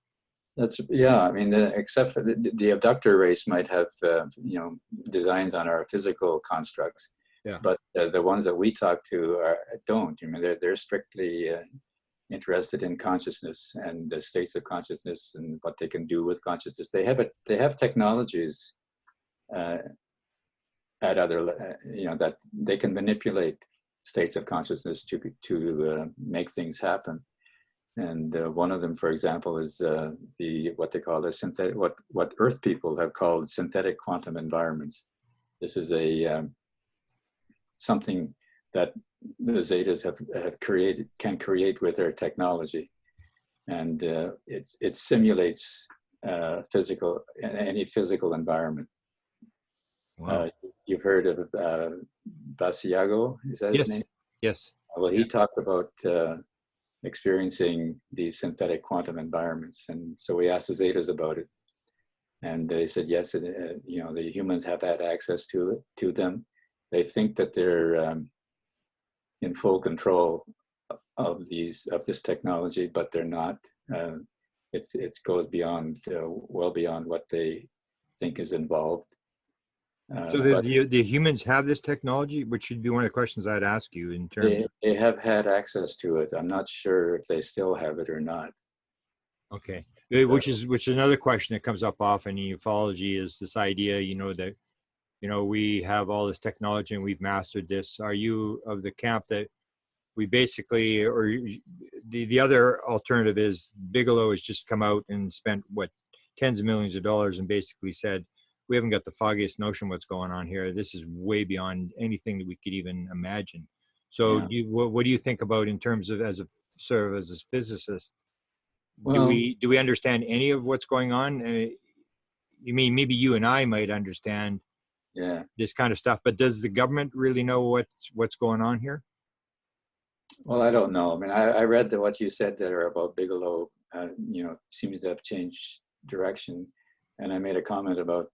That's, yeah. I mean, except for the abductor race might have, you know, designs on our physical constructs, Yeah. but the ones that we talk to don't. I mean, they're strictly interested in consciousness and the states of consciousness and what they can do with consciousness. They have technologies at other, you know, that they can manipulate states of consciousness to make things happen. And one of them, for example, is what they call the synthetic, what Earth people have called synthetic quantum environments. This is something that the Zetas can create with their technology, and it simulates any physical environment. Wow. You've heard of Basiago? Is that his name? Yes. Well, he talked about experiencing these synthetic quantum environments, and so we asked the Zetas about it, and they said yes. You know, the humans have had access to them. They think that they're in full control of this technology, but they're not. It goes beyond, well beyond what they think is involved. So But the humans have this technology, which should be one of the questions I'd ask you in terms of. they have had access to it. I'm not sure if they still have it or not. Okay, which is another question that comes up often in ufology, is this idea, you know, that, you know, we have all this technology and we've mastered this. Are you of the camp that we basically, or the other alternative is Bigelow has just come out and spent tens of millions of dollars and basically said, we haven't got the foggiest notion what's going on here. This is way beyond anything that we could even imagine. So Yeah. what do you think about, in terms of, as a physicist, do Well, we understand any of what's going on? You mean maybe you and I might understand yeah. this kind of stuff, but does the government really know what's going on here? Well, I don't know. I mean, I read that what you said there about Bigelow, you know, seems to have changed direction. And I made a comment about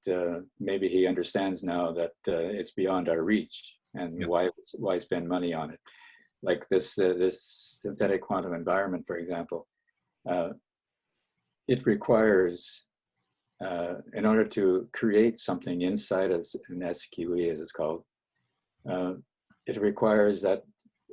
maybe he understands now that it's beyond our reach, and Yeah. why spend money on it? Like this synthetic quantum environment, for example, it requires, in order to create something inside of an SQE, as it's called, it requires that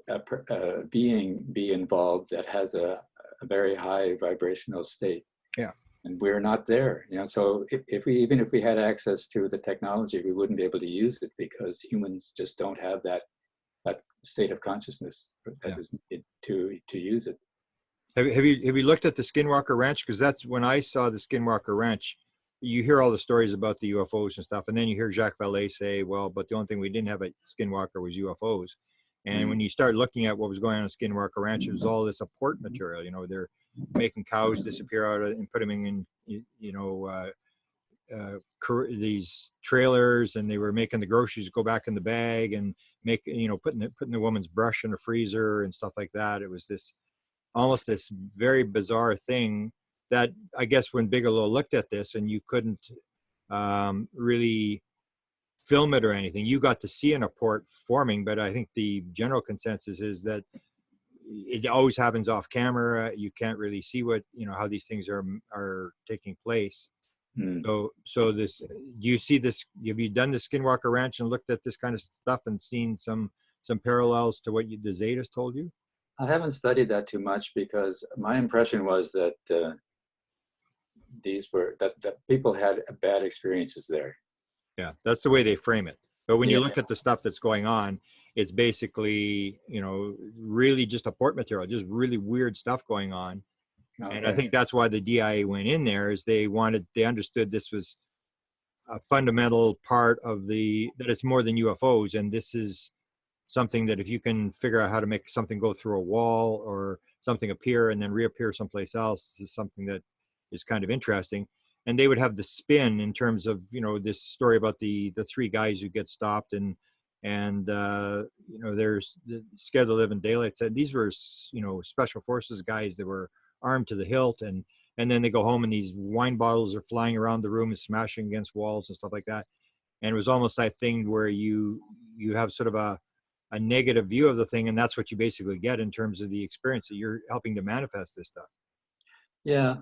a being be involved that has a very high vibrational state. Yeah. And we're not there, you know. So even if we had access to the technology, we wouldn't be able to use it because humans just don't have that state of consciousness that is needed to use it. Have you looked at the Skinwalker Ranch? Because that's when I saw the Skinwalker Ranch. You hear all the stories about the UFOs and stuff, and then you hear Jacques Vallée say, "Well, but the only thing we didn't have at Skinwalker was UFOs." And when you start looking at what was going on at Skinwalker Ranch, it was all this apport material. You know, they're making cows disappear out of and put them in, you know, these trailers, and they were making the groceries go back in the bag and putting the woman's brush in the freezer and stuff like that. It was almost this very bizarre thing that, I guess, when Bigelow looked at this, and you couldn't really film it or anything, you got to see an apport forming, but I think the general consensus is that it always happens off camera. You can't really see how these things are taking place. So this, do you see this? Have you done the Skinwalker Ranch and looked at this kind of stuff and seen some parallels to what the Zetas told you? I haven't studied that too much because my impression was that that people had bad experiences there. Yeah, that's the way they frame it. But when you look at the stuff that's going on, it's basically, really just apport material, just really weird stuff going on. And I Okay. think that's why the DIA went in there, is they understood this was a fundamental part of that it's more than UFOs. And this is something that if you can figure out how to make something go through a wall or something appear and then reappear someplace else, this is something that is kind of interesting. And they would have the spin in terms of, this story about the three guys who get stopped and there's the Scared to Live in Daylight said these were, special forces guys that were armed to the hilt, and then they go home and these wine bottles are flying around the room and smashing against walls and stuff like that. And it was almost that thing where you have sort of a negative view of the thing, and that's what you basically get in terms of the experience that you're helping to manifest this stuff. Yeah,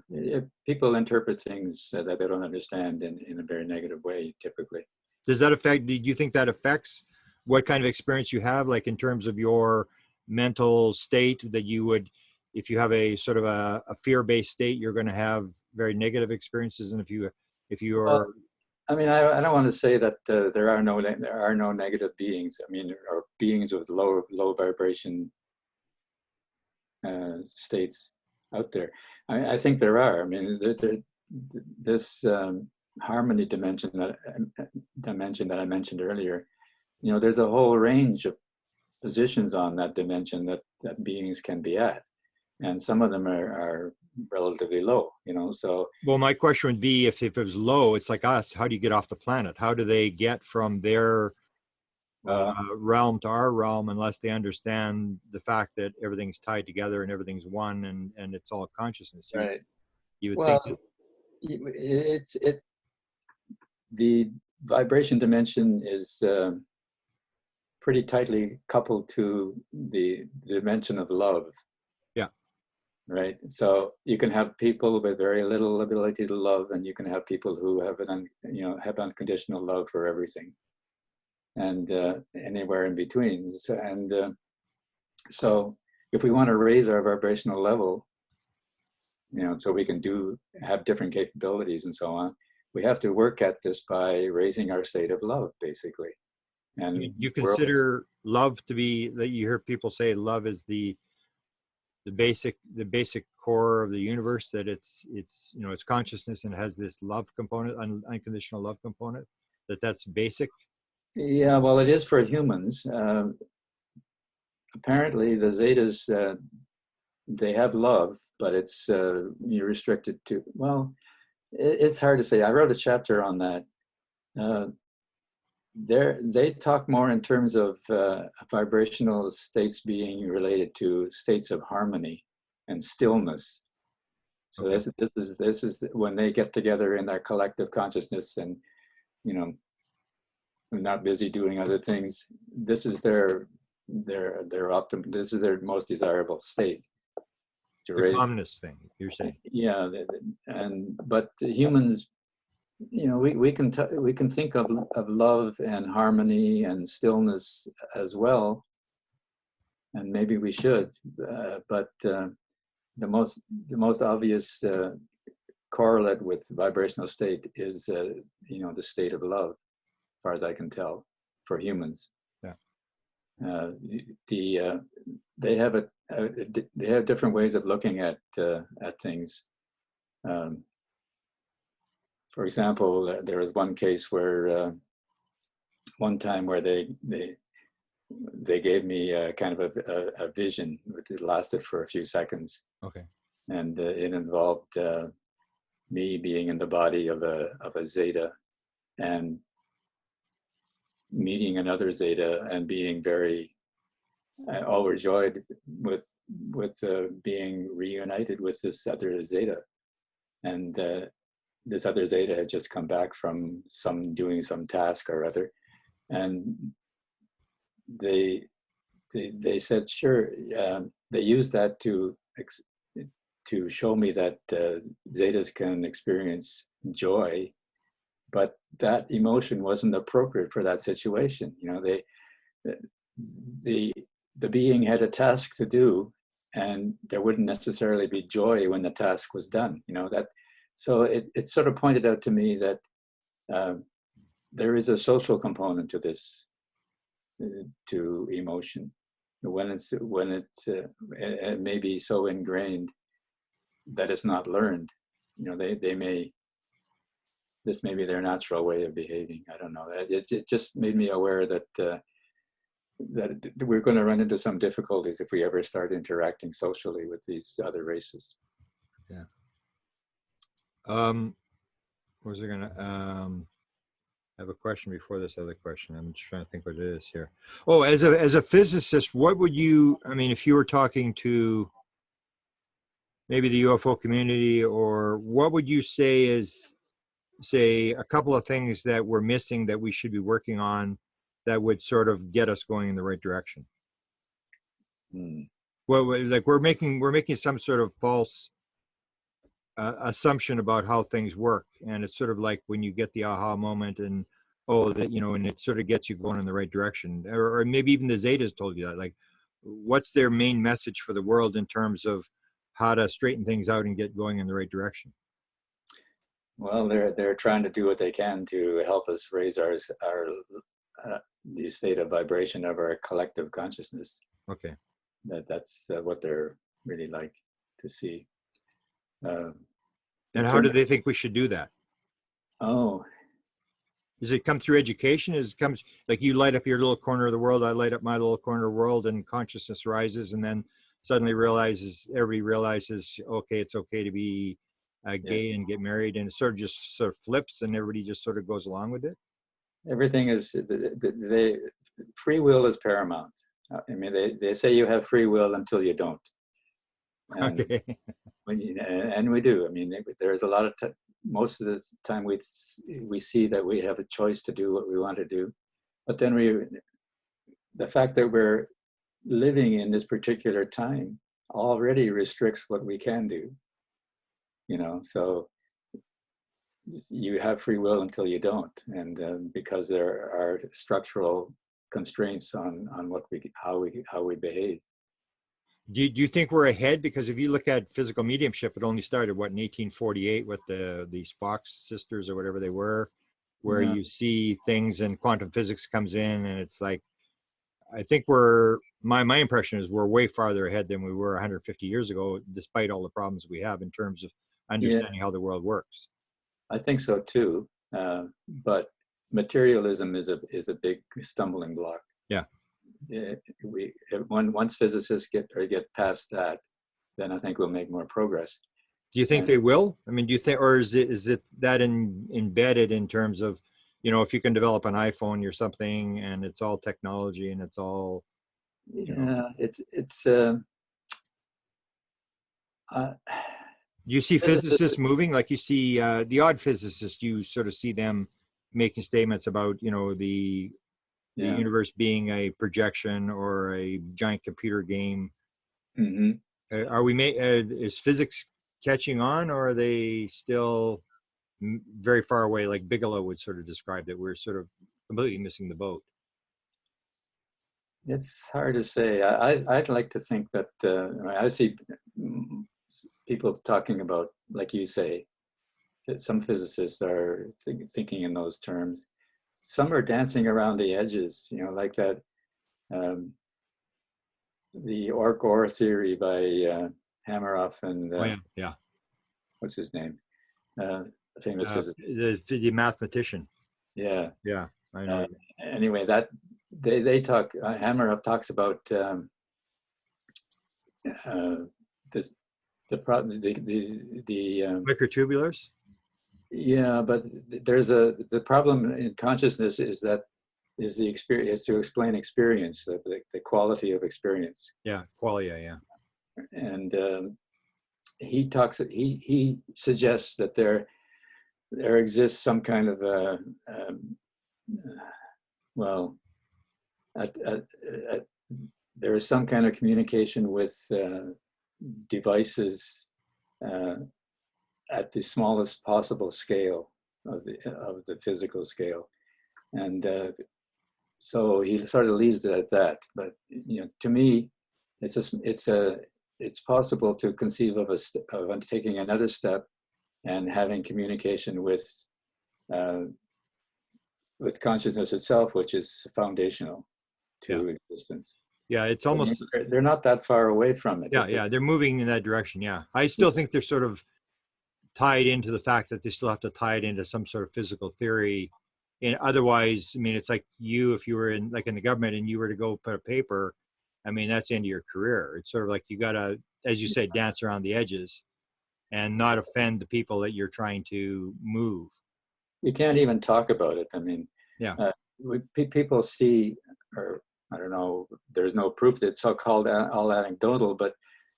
people interpret things that they don't understand in a very negative way, typically. Does that affect, do you think that affects what kind of experience you have, like in terms of your mental state, that you would, if you have a sort of a fear-based state, you're going to have very negative experiences? And if you are, I mean, I don't want to say that there are no negative beings. I mean, or beings with low vibration states out there. I think there are. I mean, this harmony dimension that I mentioned earlier. There's a whole range of positions on that dimension that beings can be at, and some of them are relatively low. So. well, my question would be, if it was low, it's like us, how do you get off the planet? How do they get from their realm to our realm, unless they understand the fact that everything's tied together and everything's one, and it's all consciousness? Right. You would Well, think the vibration dimension is pretty tightly coupled to the dimension of love. Yeah. Right. So you can have people with very little ability to love, and you can have people who have have unconditional love for everything, and anywhere in between. So if we want to raise our vibrational level, so we can have different capabilities and so on, we have to work at this by raising our state of love, basically. And you consider love to be, that you hear people say love is the basic core of the universe, that it's it's consciousness and has this love component, unconditional love component, that's basic. Yeah, well, it is for humans. Apparently the Zetas, they have love, but it's you're restricted to, well, it's hard to say. I wrote a chapter on that. They talk more in terms of vibrational states being related to states of harmony and stillness. So Okay. this is when they get together in their collective consciousness, and not busy doing other things. This is their this is their most desirable state. The calmness thing, you're saying. Yeah, but humans, we can think of love and harmony and stillness as well, and maybe we should. But the most obvious correlate with vibrational state is the state of love, as far as I can tell, for humans. Yeah. They have different ways of looking at things. For example, there was one case where one time where they gave me kind of a vision. It lasted for a few seconds. Okay. And it involved me being in the body of a Zeta and meeting another Zeta and being very overjoyed with being reunited with this other Zeta. And this other Zeta had just come back from doing some task or other, and they said, sure. They used that to show me that Zetas can experience joy, but that emotion wasn't appropriate for that situation. The being had a task to do, and there wouldn't necessarily be joy when the task was done. So it sort of pointed out to me that there is a social component to this, to emotion. When it may be so ingrained that is not learned. This may be their natural way of behaving. I don't know. It just made me aware that that we're going to run into some difficulties if we ever start interacting socially with these other races. Yeah. What was I gonna I have a question before this other question. I'm just trying to think what it is here. Oh, as a physicist, what would you, I mean, if you were talking to maybe the UFO community, or what would you say is, say, a couple of things that we're missing that we should be working on that would sort of get us going in the right direction? Well, like we're making some sort of false assumption about how things work, and it's sort of like when you get the aha moment, and oh, that, you know, and it sort of gets you going in the right direction, or maybe even the Zetas told you that. Like, what's their main message for the world in terms of how to straighten things out and get going in the right direction? Well, they're trying to do what they can to help us raise our the state of vibration of our collective consciousness. Okay. That's what they're really like to see. And how do they think we should do that? Oh, Does it come through education? Is it comes like you light up your little corner of the world, I light up my little corner of the world, and consciousness rises, and then suddenly everybody realizes, okay, it's okay to be gay and get married, and it sort of flips, and everybody just sort of goes along with it. everything is free will is paramount. I mean, they say you have free will until you don't. And Okay. and we do. I mean, there's a lot of most of the time we see that we have a choice to do what we want to do, but then the fact that we're living in this particular time already restricts what we can do. So you have free will until you don't, and because there are structural constraints on how we behave. Do you think we're ahead? Because if you look at physical mediumship, it only started, what, in 1848 with these Fox sisters or whatever they were, where you see things and quantum physics comes in, and it's like, I think my impression is we're way farther ahead than we were 150 years ago, despite all the problems we have in terms of understanding how the world works. I think so too, but materialism is a big stumbling block. Yeah. Once physicists get past that, then I think we'll make more progress. Do you think they will? I mean, do you think, or is it that embedded in terms of, if you can develop an iPhone or something, and it's all technology and it's all, it's you see physicists moving, like you see the odd physicist, you sort of see them making statements about, the universe being a projection or a giant computer game. Mm-hmm. Is physics catching on, or are they still very far away? Like Bigelow would sort of describe that we're sort of completely missing the boat. It's hard to say. I'd like to think that I see people talking about, like you say, that some physicists are thinking in those terms. Some are dancing around the edges, like that. The Orc-Or theory by Hameroff and what's his name? Famous physicist. The mathematician. Yeah. Yeah, I know. Anyway, that they talk. Hameroff talks about the microtubulars. Yeah, but the problem in consciousness is the experience, to explain experience, the quality of experience. Yeah, qualia. Yeah. And he suggests that there exists some kind of there is some kind of communication with devices at the smallest possible scale of the physical scale, and so he sort of leaves it at that. But to me, it's possible to conceive of taking another step and having communication with consciousness itself, which is foundational to existence. Yeah, it's I mean, almost, they're not that far away from it. yeah, yeah, they're moving in that direction. Yeah. I still think they're sort of tied into the fact that they still have to tie it into some sort of physical theory. And otherwise, I mean, it's like you, if you were in like in the government and you were to go put a paper, I mean, that's the end of your career. It's sort of like you got to, as you say, dance around the edges and not offend the people that you're trying to move. You can't even talk about it. I mean, Yeah. people see, or I don't know, there's no proof that it's so-called all anecdotal, but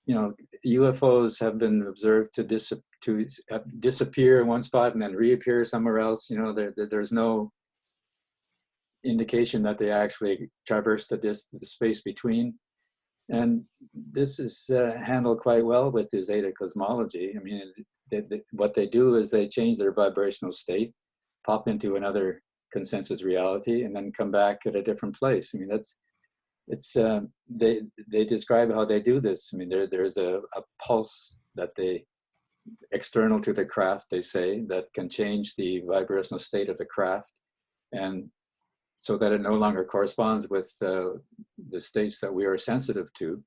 you know, UFOs have been observed to disappear in one spot and then reappear somewhere else. You know, there's no indication that they actually traverse the space between. And this is handled quite well with the Zeta cosmology. I mean, what they do is they change their vibrational state, pop into another consensus reality, and then come back at a different place. I mean, they describe how they do this. I mean, there's a pulse that external to the craft, they say, that can change the vibrational state of the craft, and so that it no longer corresponds with the states that we are sensitive to.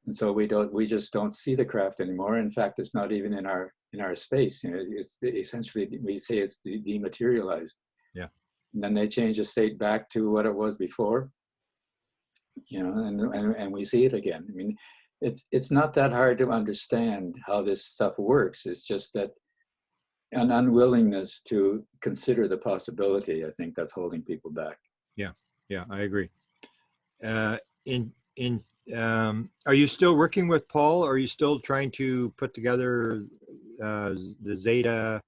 And so we just don't see the craft anymore. In fact, it's not even in our space. You know, it's essentially, we say it's dematerialized. Yeah. And then they change the state back to what it was before, you know, and we see it again. I mean, it's not that hard to understand how this stuff works. It's just that an unwillingness to consider the possibility, I think, that's holding people back. Yeah. Yeah, I agree. Are you still working with Paul? Are you still trying to put together the Zeta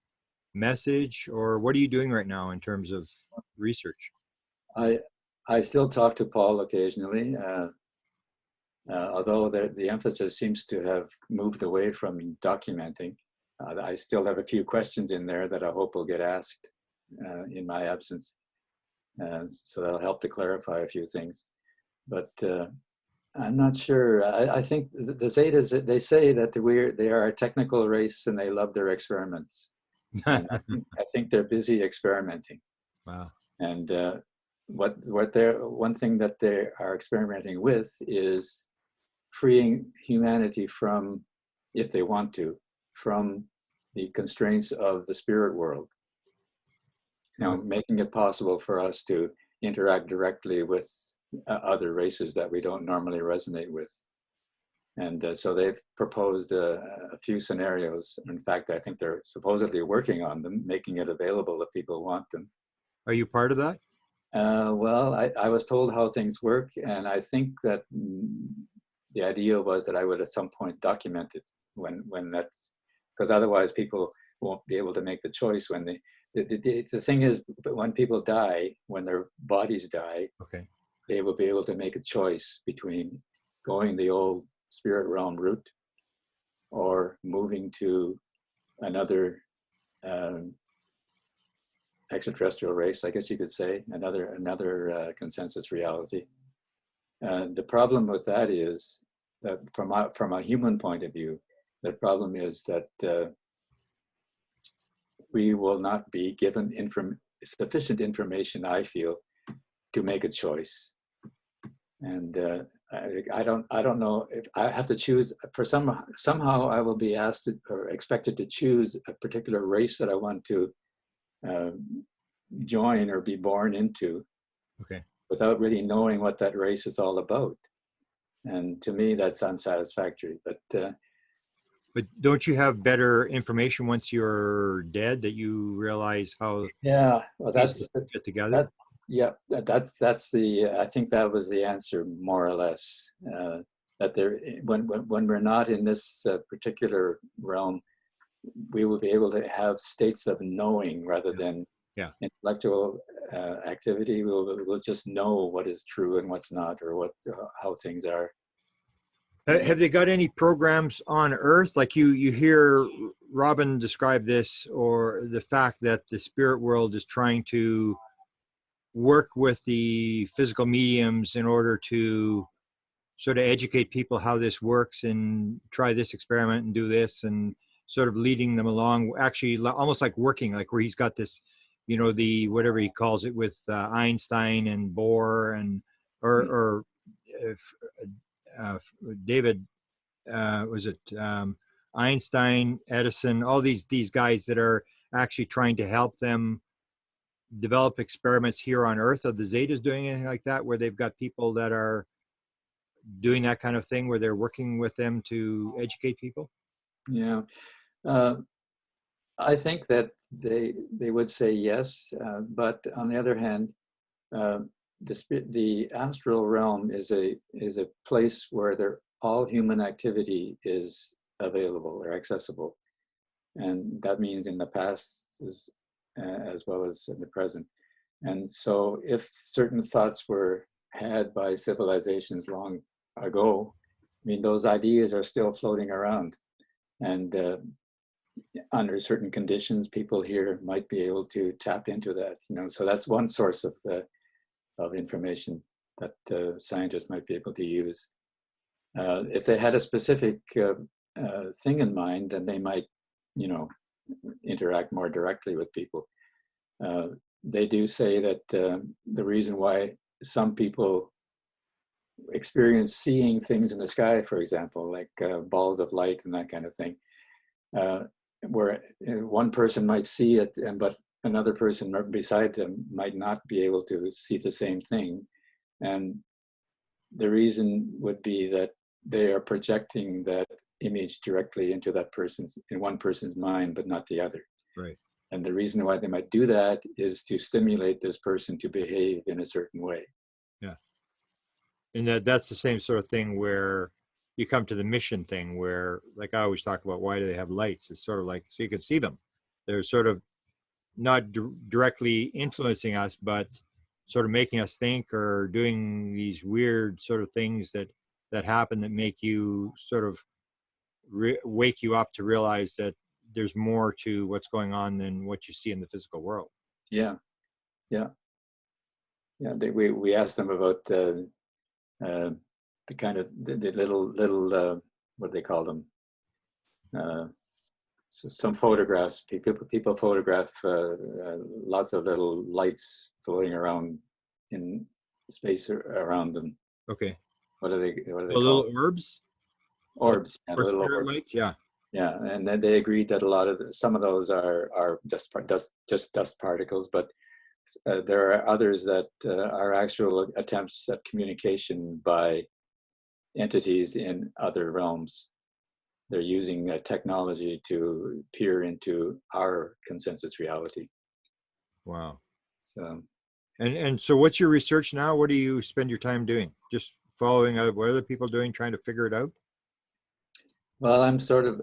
message, or what are you doing right now in terms of research? I still talk to Paul occasionally, although the emphasis seems to have moved away from documenting. I still have a few questions in there that I hope will get asked in my absence, so that'll help to clarify a few things. But I'm not sure. I think the Zetas, they say that they are a technical race and they love their experiments. And I think they're busy experimenting. Wow. And one thing that they are experimenting with is freeing humanity from, if they want to, from the constraints of the spirit world. You know, making it possible for us to interact directly with other races that we don't normally resonate with. And so they've proposed a few scenarios. In fact, I think they're supposedly working on them, making it available if people want them. Are you part of that? Well, I was told how things work, and I think that the idea was that I would at some point document it when that's, because otherwise people won't be able to make the choice when the thing is, when people die, when their bodies die, okay, they will be able to make a choice between going the old spirit realm route or moving to another extraterrestrial race, I guess you could say, another consensus reality. The problem with that is that from a human point of view, the problem is that we will not be given sufficient information, I feel, to make a choice. And I don't know if I have to choose. Somehow I will be asked or expected to choose a particular race that I want to join or be born into. okay, Without really knowing what that race is all about. And to me, that's unsatisfactory. but don't you have better information once you're dead, that you realize how yeah, well, that's get together? that's the, I think that was the answer, more or less. That when we're not in this particular realm, we will be able to have states of knowing rather than intellectual activity. We'll just know what is true and what's not, or how things are. Have they got any programs on Earth? Like you hear Robin describe this, or the fact that the spirit world is trying to work with the physical mediums in order to sort of educate people how this works and try this experiment and do this, and sort of leading them along, actually almost like working, like where he's got this, you know, the whatever he calls it with Einstein and Bohr and or David, was it Einstein, Edison, all these guys that are actually trying to help them develop experiments here on Earth? Are the Zetas doing anything like that, where they've got people that are doing that kind of thing, where they're working with them to educate people? Yeah. I think that they would say yes, but on the other hand, the astral realm is a place where all human activity is available or accessible, and that means in the past as well as in the present. And so, if certain thoughts were had by civilizations long ago, I mean, those ideas are still floating around, and under certain conditions, people here might be able to tap into that. So that's one source of information that scientists might be able to use. If they had a specific thing in mind, then they might, interact more directly with people. They do say that the reason why some people experience seeing things in the sky, for example, like balls of light and that kind of thing, where one person might see it, but another person beside them might not be able to see the same thing. And the reason would be that they are projecting that image directly into in one person's mind, but not the other. Right. And the reason why they might do that is to stimulate this person to behave in a certain way. Yeah. And that's the same sort of thing where you come to the mission thing, where, like I always talk about, why do they have lights? It's sort of like so you can see them. They're sort of not directly influencing us, but sort of making us think, or doing these weird sort of things that happen that make you sort of wake you up to realize that there's more to what's going on than what you see in the physical world. Yeah, yeah, yeah. We asked them about the kind of the little what do they call them? So some photographs. People photograph lots of little lights floating around in space around them. Okay. What are they The called? little orbs? Orbs, and Or little spirit orbs. lights? Yeah. Yeah, and then they agreed that some of those are just dust particles, but there are others that are actual attempts at communication by entities in other realms. They're using technology to peer into our consensus reality. Wow. So, And so what's your research now? What do you spend your time doing? Just following out what other people are doing, trying to figure it out? well, I'm sort of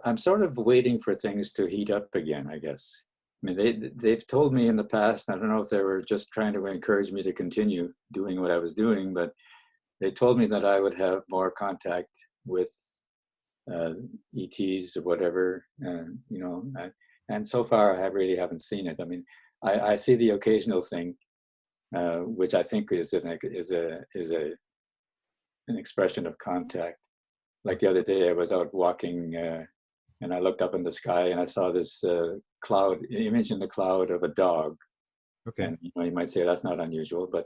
I'm sort of waiting for things to heat up again, I guess. I mean, they've told me in the past, I don't know if they were just trying to encourage me to continue doing what I was doing, but they told me that I would have more contact with ETs or whatever, and so far I really haven't seen it. I mean, I see the occasional thing, which I think is an expression of contact. Like the other day, I was out walking and I looked up in the sky and I saw this image in the cloud of a dog. Okay. And you might say that's not unusual, but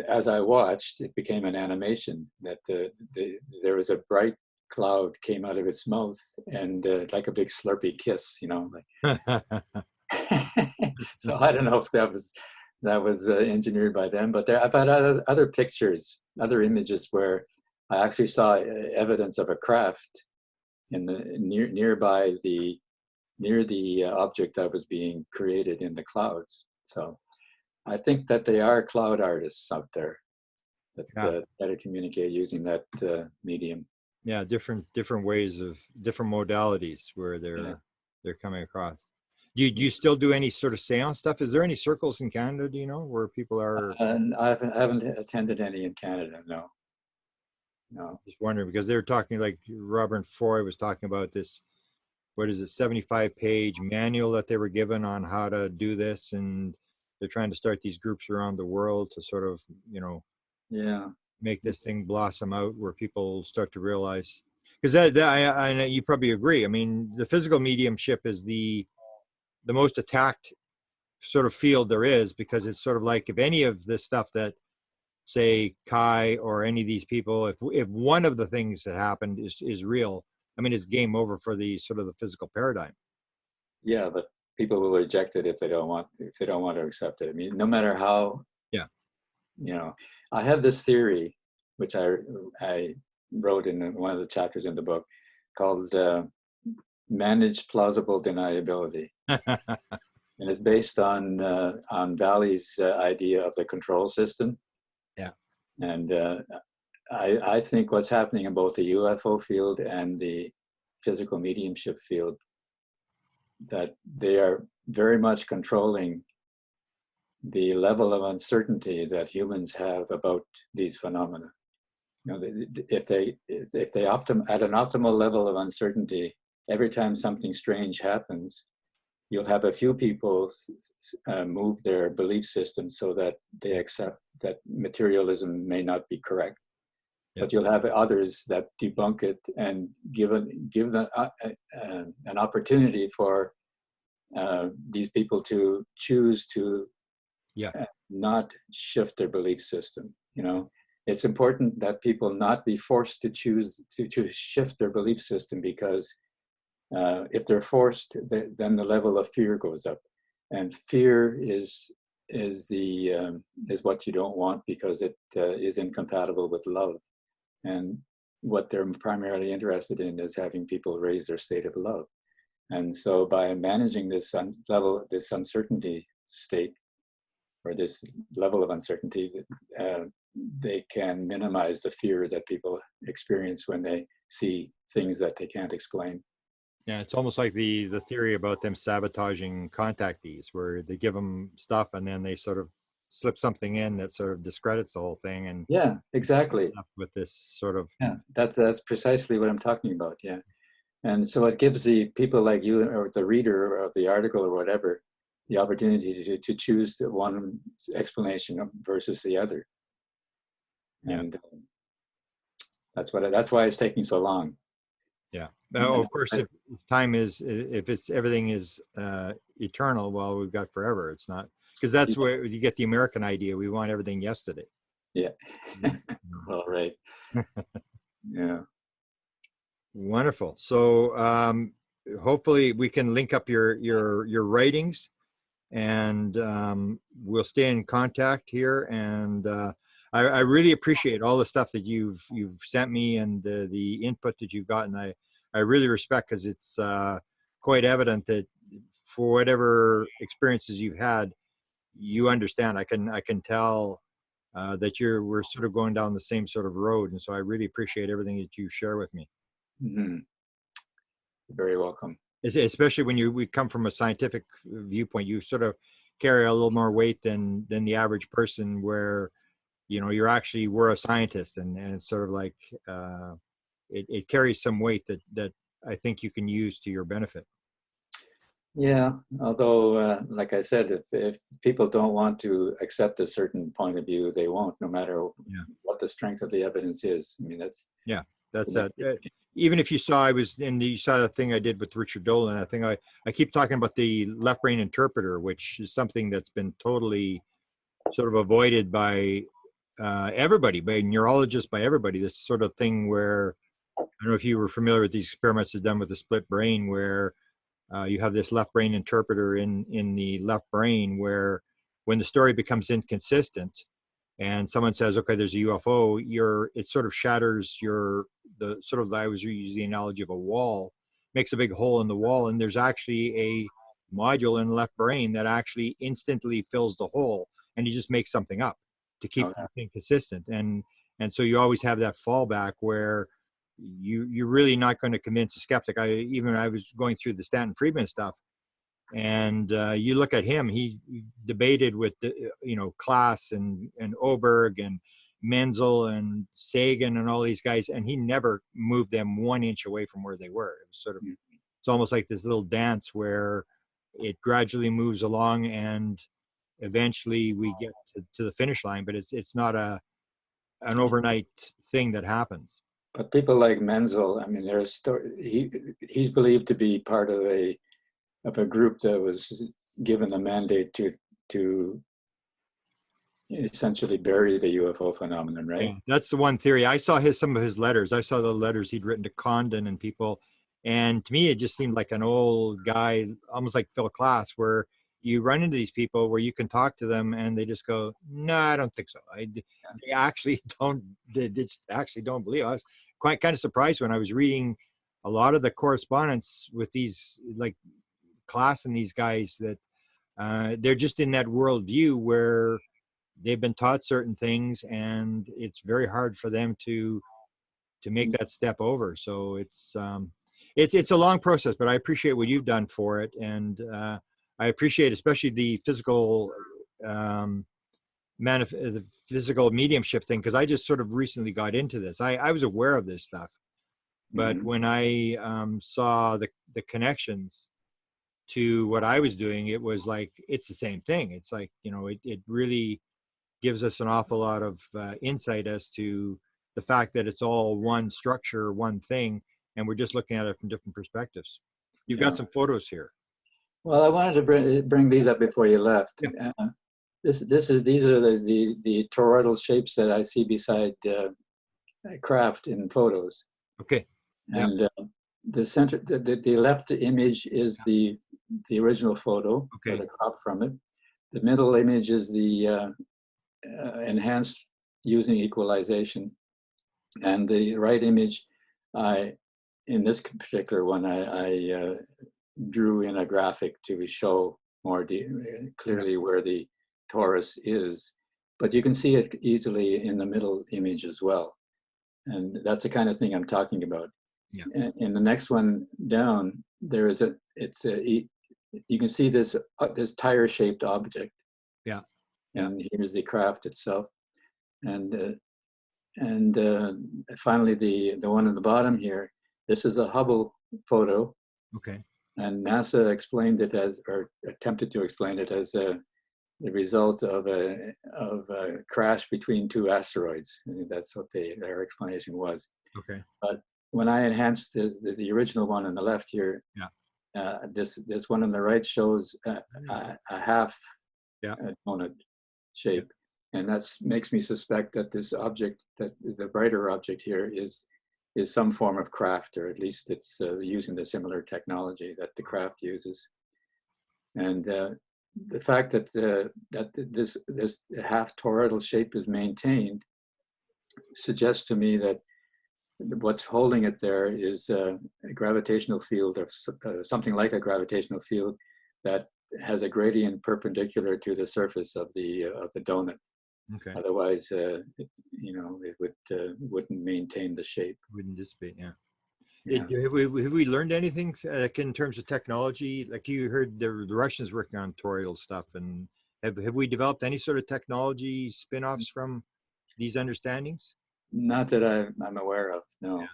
as I watched, it became an animation that there was a bright cloud came out of its mouth and like a big slurpy kiss, So I don't know if that was engineered by them, but I've had other pictures, other images where I actually saw evidence of a craft in the near the object that was being created in the clouds. So I think that they are cloud artists out there that communicate using that medium. Yeah, different ways of different modalities where they're coming across. Do you still do any sort of seance stuff? Is there any circles in Canada, do you know, where people are? And I haven't attended any in Canada, no. Just wondering, because they were talking, like Robert Foy was talking about this, what is it, 75-page manual that they were given on how to do this, and they're trying to start these groups around the world to sort of, make this thing blossom out, where people start to realize, because I you probably agree. I mean, the physical mediumship is the most attacked sort of field there is, because it's sort of like, if any of this stuff that say Kai or any of these people, if one of the things that happened is real, I mean, it's game over for the sort of the physical paradigm. Yeah, but people will reject it if they don't want to accept it. I mean, no matter how. Yeah. You know, I have this theory, which I wrote in one of the chapters in the book, called managed plausible deniability. And it's based on Valley's idea of the control system. Yeah. And I think what's happening in both the UFO field and the physical mediumship field, that they are very much controlling the level of uncertainty that humans have about these phenomena. You know, if they at an optimal level of uncertainty, every time something strange happens, you'll have a few people move their belief system so that they accept that materialism may not be correct. Yep. But you'll have others that debunk it and give them an opportunity for these people to choose to not shift their belief system. You know, it's important that people not be forced to choose to shift their belief system, because if they're forced, then the level of fear goes up, and fear is what you don't want, because it is incompatible with love, and what they're primarily interested in is having people raise their state of love. And so by managing this this uncertainty state, or this level of uncertainty, they can minimize the fear that people experience when they see things that they can't explain. Yeah, it's almost like the theory about them sabotaging contactees, where they give them stuff and then they sort of slip something in that sort of discredits the whole thing. And yeah, exactly. With this sort of that's precisely what I'm talking about. Yeah, and so it gives the people like you or the reader of the article or whatever the opportunity to choose one explanation versus the other. And that's why it's taking so long. Yeah. Now, of course, if everything is eternal, well, we've got forever. It's not, because that's where you get the American idea. We want everything yesterday. Yeah. All right. Yeah. Wonderful. So hopefully we can link up your writings, and we'll stay in contact here. And I really appreciate all the stuff that you've sent me, and the input that you've gotten. I really respect, because it's quite evident that for whatever experiences you've had, you understand. I can tell that we're sort of going down the same sort of road, and so I really appreciate everything that you share with me. Mm-hmm. Very welcome. Especially when we come from a scientific viewpoint, you sort of carry a little more weight than the average person, where we're a scientist, and it's sort of like it carries some weight that I think you can use to your benefit. Yeah, although like I said, if people don't want to accept a certain point of view, they won't, no matter what the strength of the evidence is. I mean, that's that. Even if you saw you saw the thing I did with Richard Dolan, I think I keep talking about the left brain interpreter, which is something that's been totally sort of avoided by everybody, by neurologists, by everybody. This sort of thing where, I don't know if you were familiar with these experiments that are done with the split brain, where you have this left brain interpreter in the left brain, where when the story becomes inconsistent and someone says, okay, there's a UFO, it sort of shatters I was using the analogy of a wall, makes a big hole in the wall, and there's actually a module in the left brain that actually instantly fills the hole, and you just make something up to keep everything consistent. And so you always have that fallback where you're really not going to convince a skeptic. I was going through the Stanton Friedman stuff, and you look at him, he debated with Klaas and Oberg and Menzel and Sagan and all these guys, and he never moved them 1 inch away from where they were. It was sort of, it's almost like this little dance where it gradually moves along, and eventually we get to the finish line, but it's not an overnight thing that happens. But people like Menzel, I mean, he's believed to be part of a group that was given the mandate to essentially bury the UFO phenomenon, right? Yeah, that's the one theory. I saw some of his letters. I saw the letters he'd written to Condon and people, and to me, it just seemed like an old guy, almost like Phil Klass, where you run into these people where you can talk to them and they just go, "No, I don't think so." They actually don't. They just actually don't believe. I was quite kind of surprised when I was reading a lot of the correspondence with these like Klass and these guys that they're just in that worldview where they've been taught certain things and it's very hard for them to make that step over. So it's a long process, but I appreciate what you've done for it. And I appreciate especially the physical the physical mediumship thing, because I just sort of recently got into this. I was aware of this stuff, but when I saw the connections to what I was doing, it was like it's the same thing. It's like, you know, it really gives us an awful lot of insight as to the fact that it's all one structure, one thing, and we're just looking at it from different perspectives. You've got some photos here. Well, I wanted to bring these up before you left. Yeah. These are the toroidal shapes that I see beside craft in photos. Okay. Yeah. And the center, the left image is the original photo, or the crop from it. The middle image is the enhanced using equalization, and the right image, in this particular one, I drew in a graphic to show more clearly where the torus is, but you can see it easily in the middle image as well, and that's the kind of thing I'm talking about. Yeah. In the next one down, there is you can see this tire-shaped object. Yeah. And here's the craft itself, and finally the one at the bottom here. This is a Hubble photo. Okay. And NASA explained it as, or attempted to explain it as the result of a crash between two asteroids. That's what their explanation was. Okay. But when I enhanced the original one on the left here, this one on the right shows a half donut shape, and that makes me suspect that this object, that the brighter object here, is some form of craft, or at least it's using the similar technology that the craft uses. And the fact that this half toroidal shape is maintained suggests to me that what's holding it there is a gravitational field, or something like a gravitational field, that has a gradient perpendicular to the surface of the donut. Okay. Otherwise, it wouldn't maintain the shape. Wouldn't dissipate. Yeah. Yeah. Have we learned anything like in terms of technology? Like you heard the Russians working on toroidal stuff, and have we developed any sort of technology spin-offs from these understandings? Not that I'm aware of. No.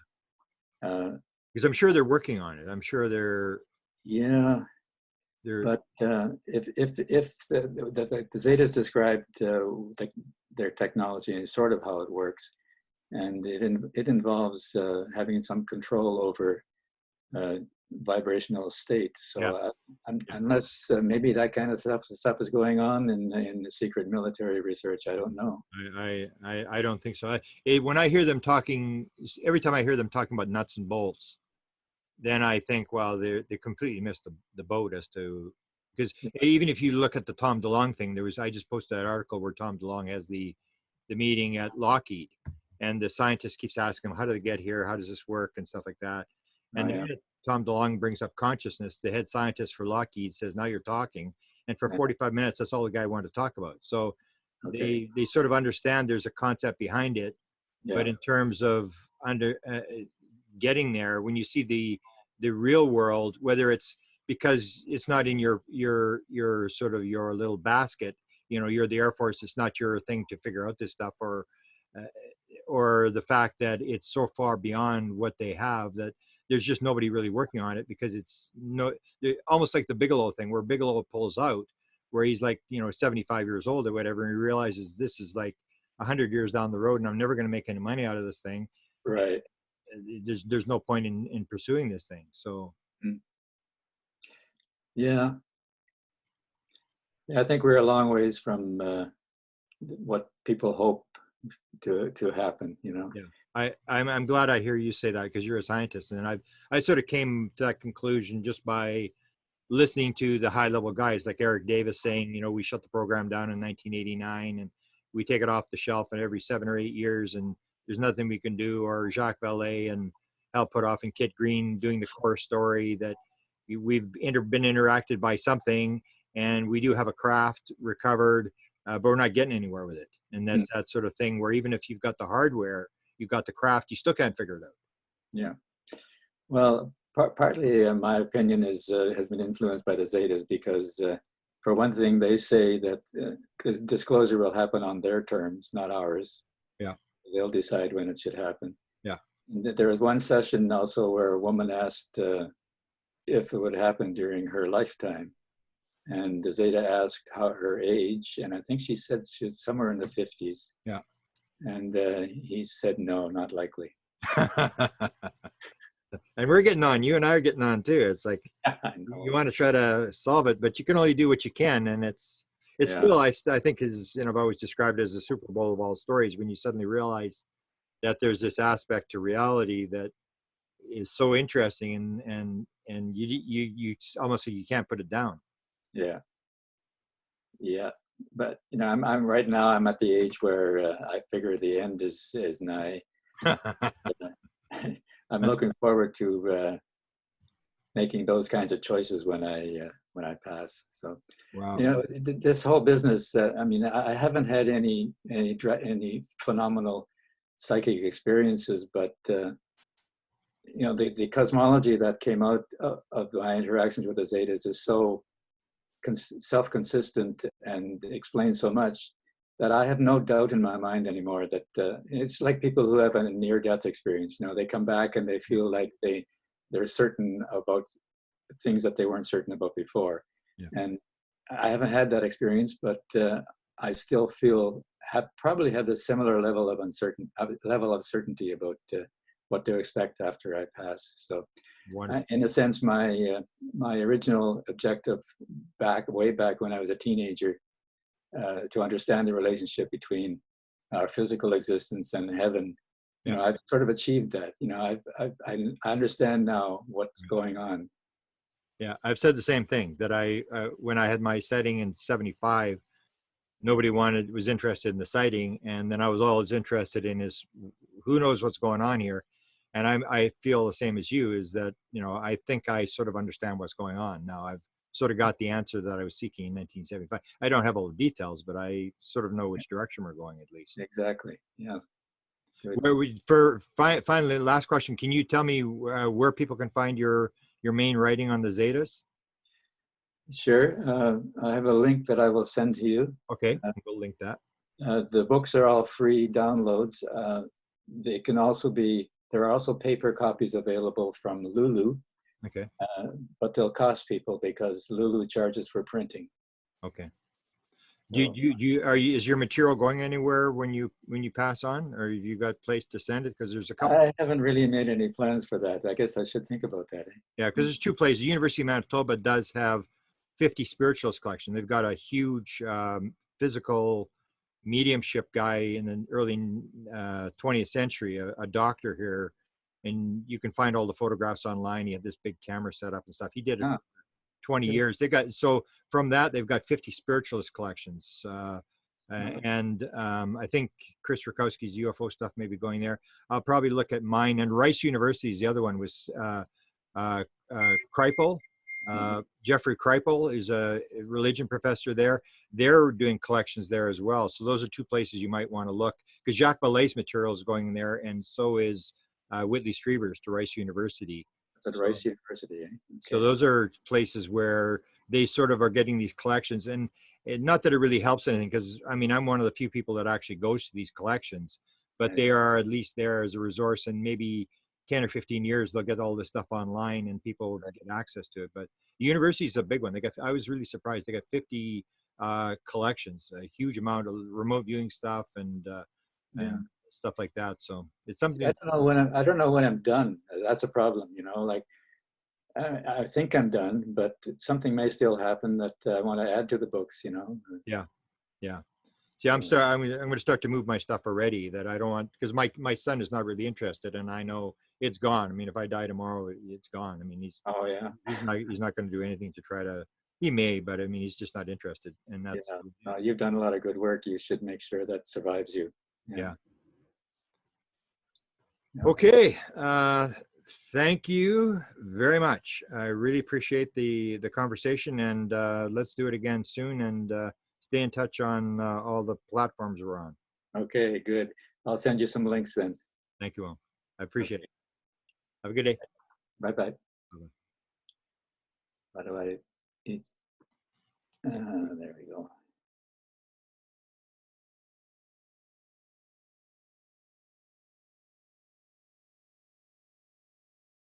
Because I'm sure they're working on it. I'm sure they're. Yeah. But if the Zetas described their technology and sort of how it works, and it involves having some control over vibrational state. So unless maybe that kind of stuff is going on in the secret military research, I don't know. I don't think so. When I hear them talking, every time I hear them talking about nuts and bolts, then I think, well, they completely missed the boat as to, because even if you look at the Tom DeLonge thing, I just posted that article where Tom DeLonge has the meeting at Lockheed, and the scientist keeps asking him, how do they get here? How does this work? And stuff like that. And Tom DeLonge brings up consciousness. The head scientist for Lockheed says, now you're talking. And for 45 minutes, that's all the guy wanted to talk about. So they sort of understand there's a concept behind it. Yeah. But in terms of getting there, when you see the real world, whether it's because it's not in your sort of your little basket, you're the Air Force, it's not your thing to figure out this stuff, or the fact that it's so far beyond what they have that there's just nobody really working on it, because it's almost like the Bigelow thing, where Bigelow pulls out, where he's like 75 years old or whatever, and he realizes this is like 100 years down the road and I'm never going to make any money out of this thing. Right. There's no point in pursuing this thing. So yeah, I think we're a long ways from what people hope to happen, you know. Yeah, I'm glad I hear you say that, because you're a scientist, and I sort of came to that conclusion just by listening to the high level guys like Eric Davis saying, you know, we shut the program down in 1989 and we take it off the shelf and every 7 or 8 years and there's nothing we can do, or Jacques Vallée and Hal Puthoff and Kit Green doing the core story that we've been interacted by something and we do have a craft recovered, but we're not getting anywhere with it. And that's that sort of thing where even if you've got the hardware, you've got the craft, you still can't figure it out. Yeah. Well, partly my opinion is has been influenced by the Zetas, because for one thing, they say that disclosure will happen on their terms, not ours. Yeah. They'll decide when it should happen. Yeah. There was one session also where a woman asked if it would happen during her lifetime. And the Zeta asked how her age, and I think she said she was somewhere in the 50s. Yeah. And he said, no, not likely. And we're getting on, you and I are getting on too. It's like, you want to try to solve it, but you can only do what you can. And it's still, I think is, you know, I've always described it as a Super Bowl of all stories, when you suddenly realize that there's this aspect to reality that is so interesting and you almost, you can't put it down. Yeah. Yeah. But, you know, I'm right now, I'm at the age where I figure the end is nigh. I'm looking forward to making those kinds of choices when I pass. So, wow. You know, this whole business. I mean, I haven't had any phenomenal psychic experiences, but you know, the cosmology that came out of my interactions with the Zetas is so self-consistent and explains so much that I have no doubt in my mind anymore that it's like people who have a near-death experience. You know, they come back and they feel like they're certain about things that they weren't certain about before. Yeah. And I haven't had that experience, but I still feel probably have the similar level of certainty about what to expect after I pass. So, in a sense, my original objective way back when I was a teenager, to understand the relationship between our physical existence and heaven. You know, I've sort of achieved that. You know, I understand now what's going on. Yeah, I've said the same thing, that when I had my sighting in '75, nobody was interested in the sighting, and then I was always interested in is who knows what's going on here. And I feel the same as you, is that, you know, I think I sort of understand what's going on now. I've sort of got the answer that I was seeking in 1975. I don't have all the details, but I sort of know which direction we're going, at least. Exactly. Yes. Finally, last question. Can you tell me where people can find your main writing on the Zetas? Sure. I have a link that I will send to you. Okay, we'll link that. The books are all free downloads. They can also there are also paper copies available from Lulu. Okay. But they'll cost people because Lulu charges for printing. Okay. So, is your material going anywhere when you pass on, or have you got a place to send it? Because there's a couple. I haven't really made any plans for that. I guess I should think about that. Yeah, because there's 2 places. The University of Manitoba does have 50 spiritualist collection. They've got a huge physical mediumship guy in the early 20th century, a doctor here, and you can find all the photographs online. He had this big camera set up and stuff. He did it for 20 years. So from that, they've got 50 spiritualist collections. And I think Chris Rakowski's UFO stuff may be going there. I'll probably look at mine, and Rice University's the other one was Kreipel. Jeffrey Kreipel is a religion professor there. They're doing collections there as well. So those are 2 places you might want to look, because Jacques Vallée's material is going there, and so is Whitley Strieber's to Rice University. That's at Rice University. Okay. So those are places where they sort of are getting these collections, and not that it really helps anything, because I mean, I'm one of the few people that actually goes to these collections, but they are at least there as a resource, and maybe 10 or 15 years, they'll get all this stuff online and people will get access to it. But the university is a big one. I was really surprised. They got 50 collections, a huge amount of remote viewing stuff and stuff like that. So it's something. I don't know when I'm done. That's a problem, you know, like I think I'm done, but something may still happen that I want to add to the books, you know. Yeah. Yeah. See, I'm going to start to move my stuff already that I don't want, because my son is not really interested, and I know it's gone. I mean, if I die tomorrow, it's gone. I mean, Oh yeah, he's not going to do anything to try to. He may, but I mean, he's just not interested, and that's yeah. No, you've done a lot of good work. You should make sure that survives you. yeah. Okay. Okay. Thank you very much. I really appreciate the conversation, and let's do it again soon, and stay in touch on all the platforms we're on. Okay, good. I'll send you some links then. Thank you all. I appreciate it. Have a good day. Bye bye. Bye-bye. By the way, there we go.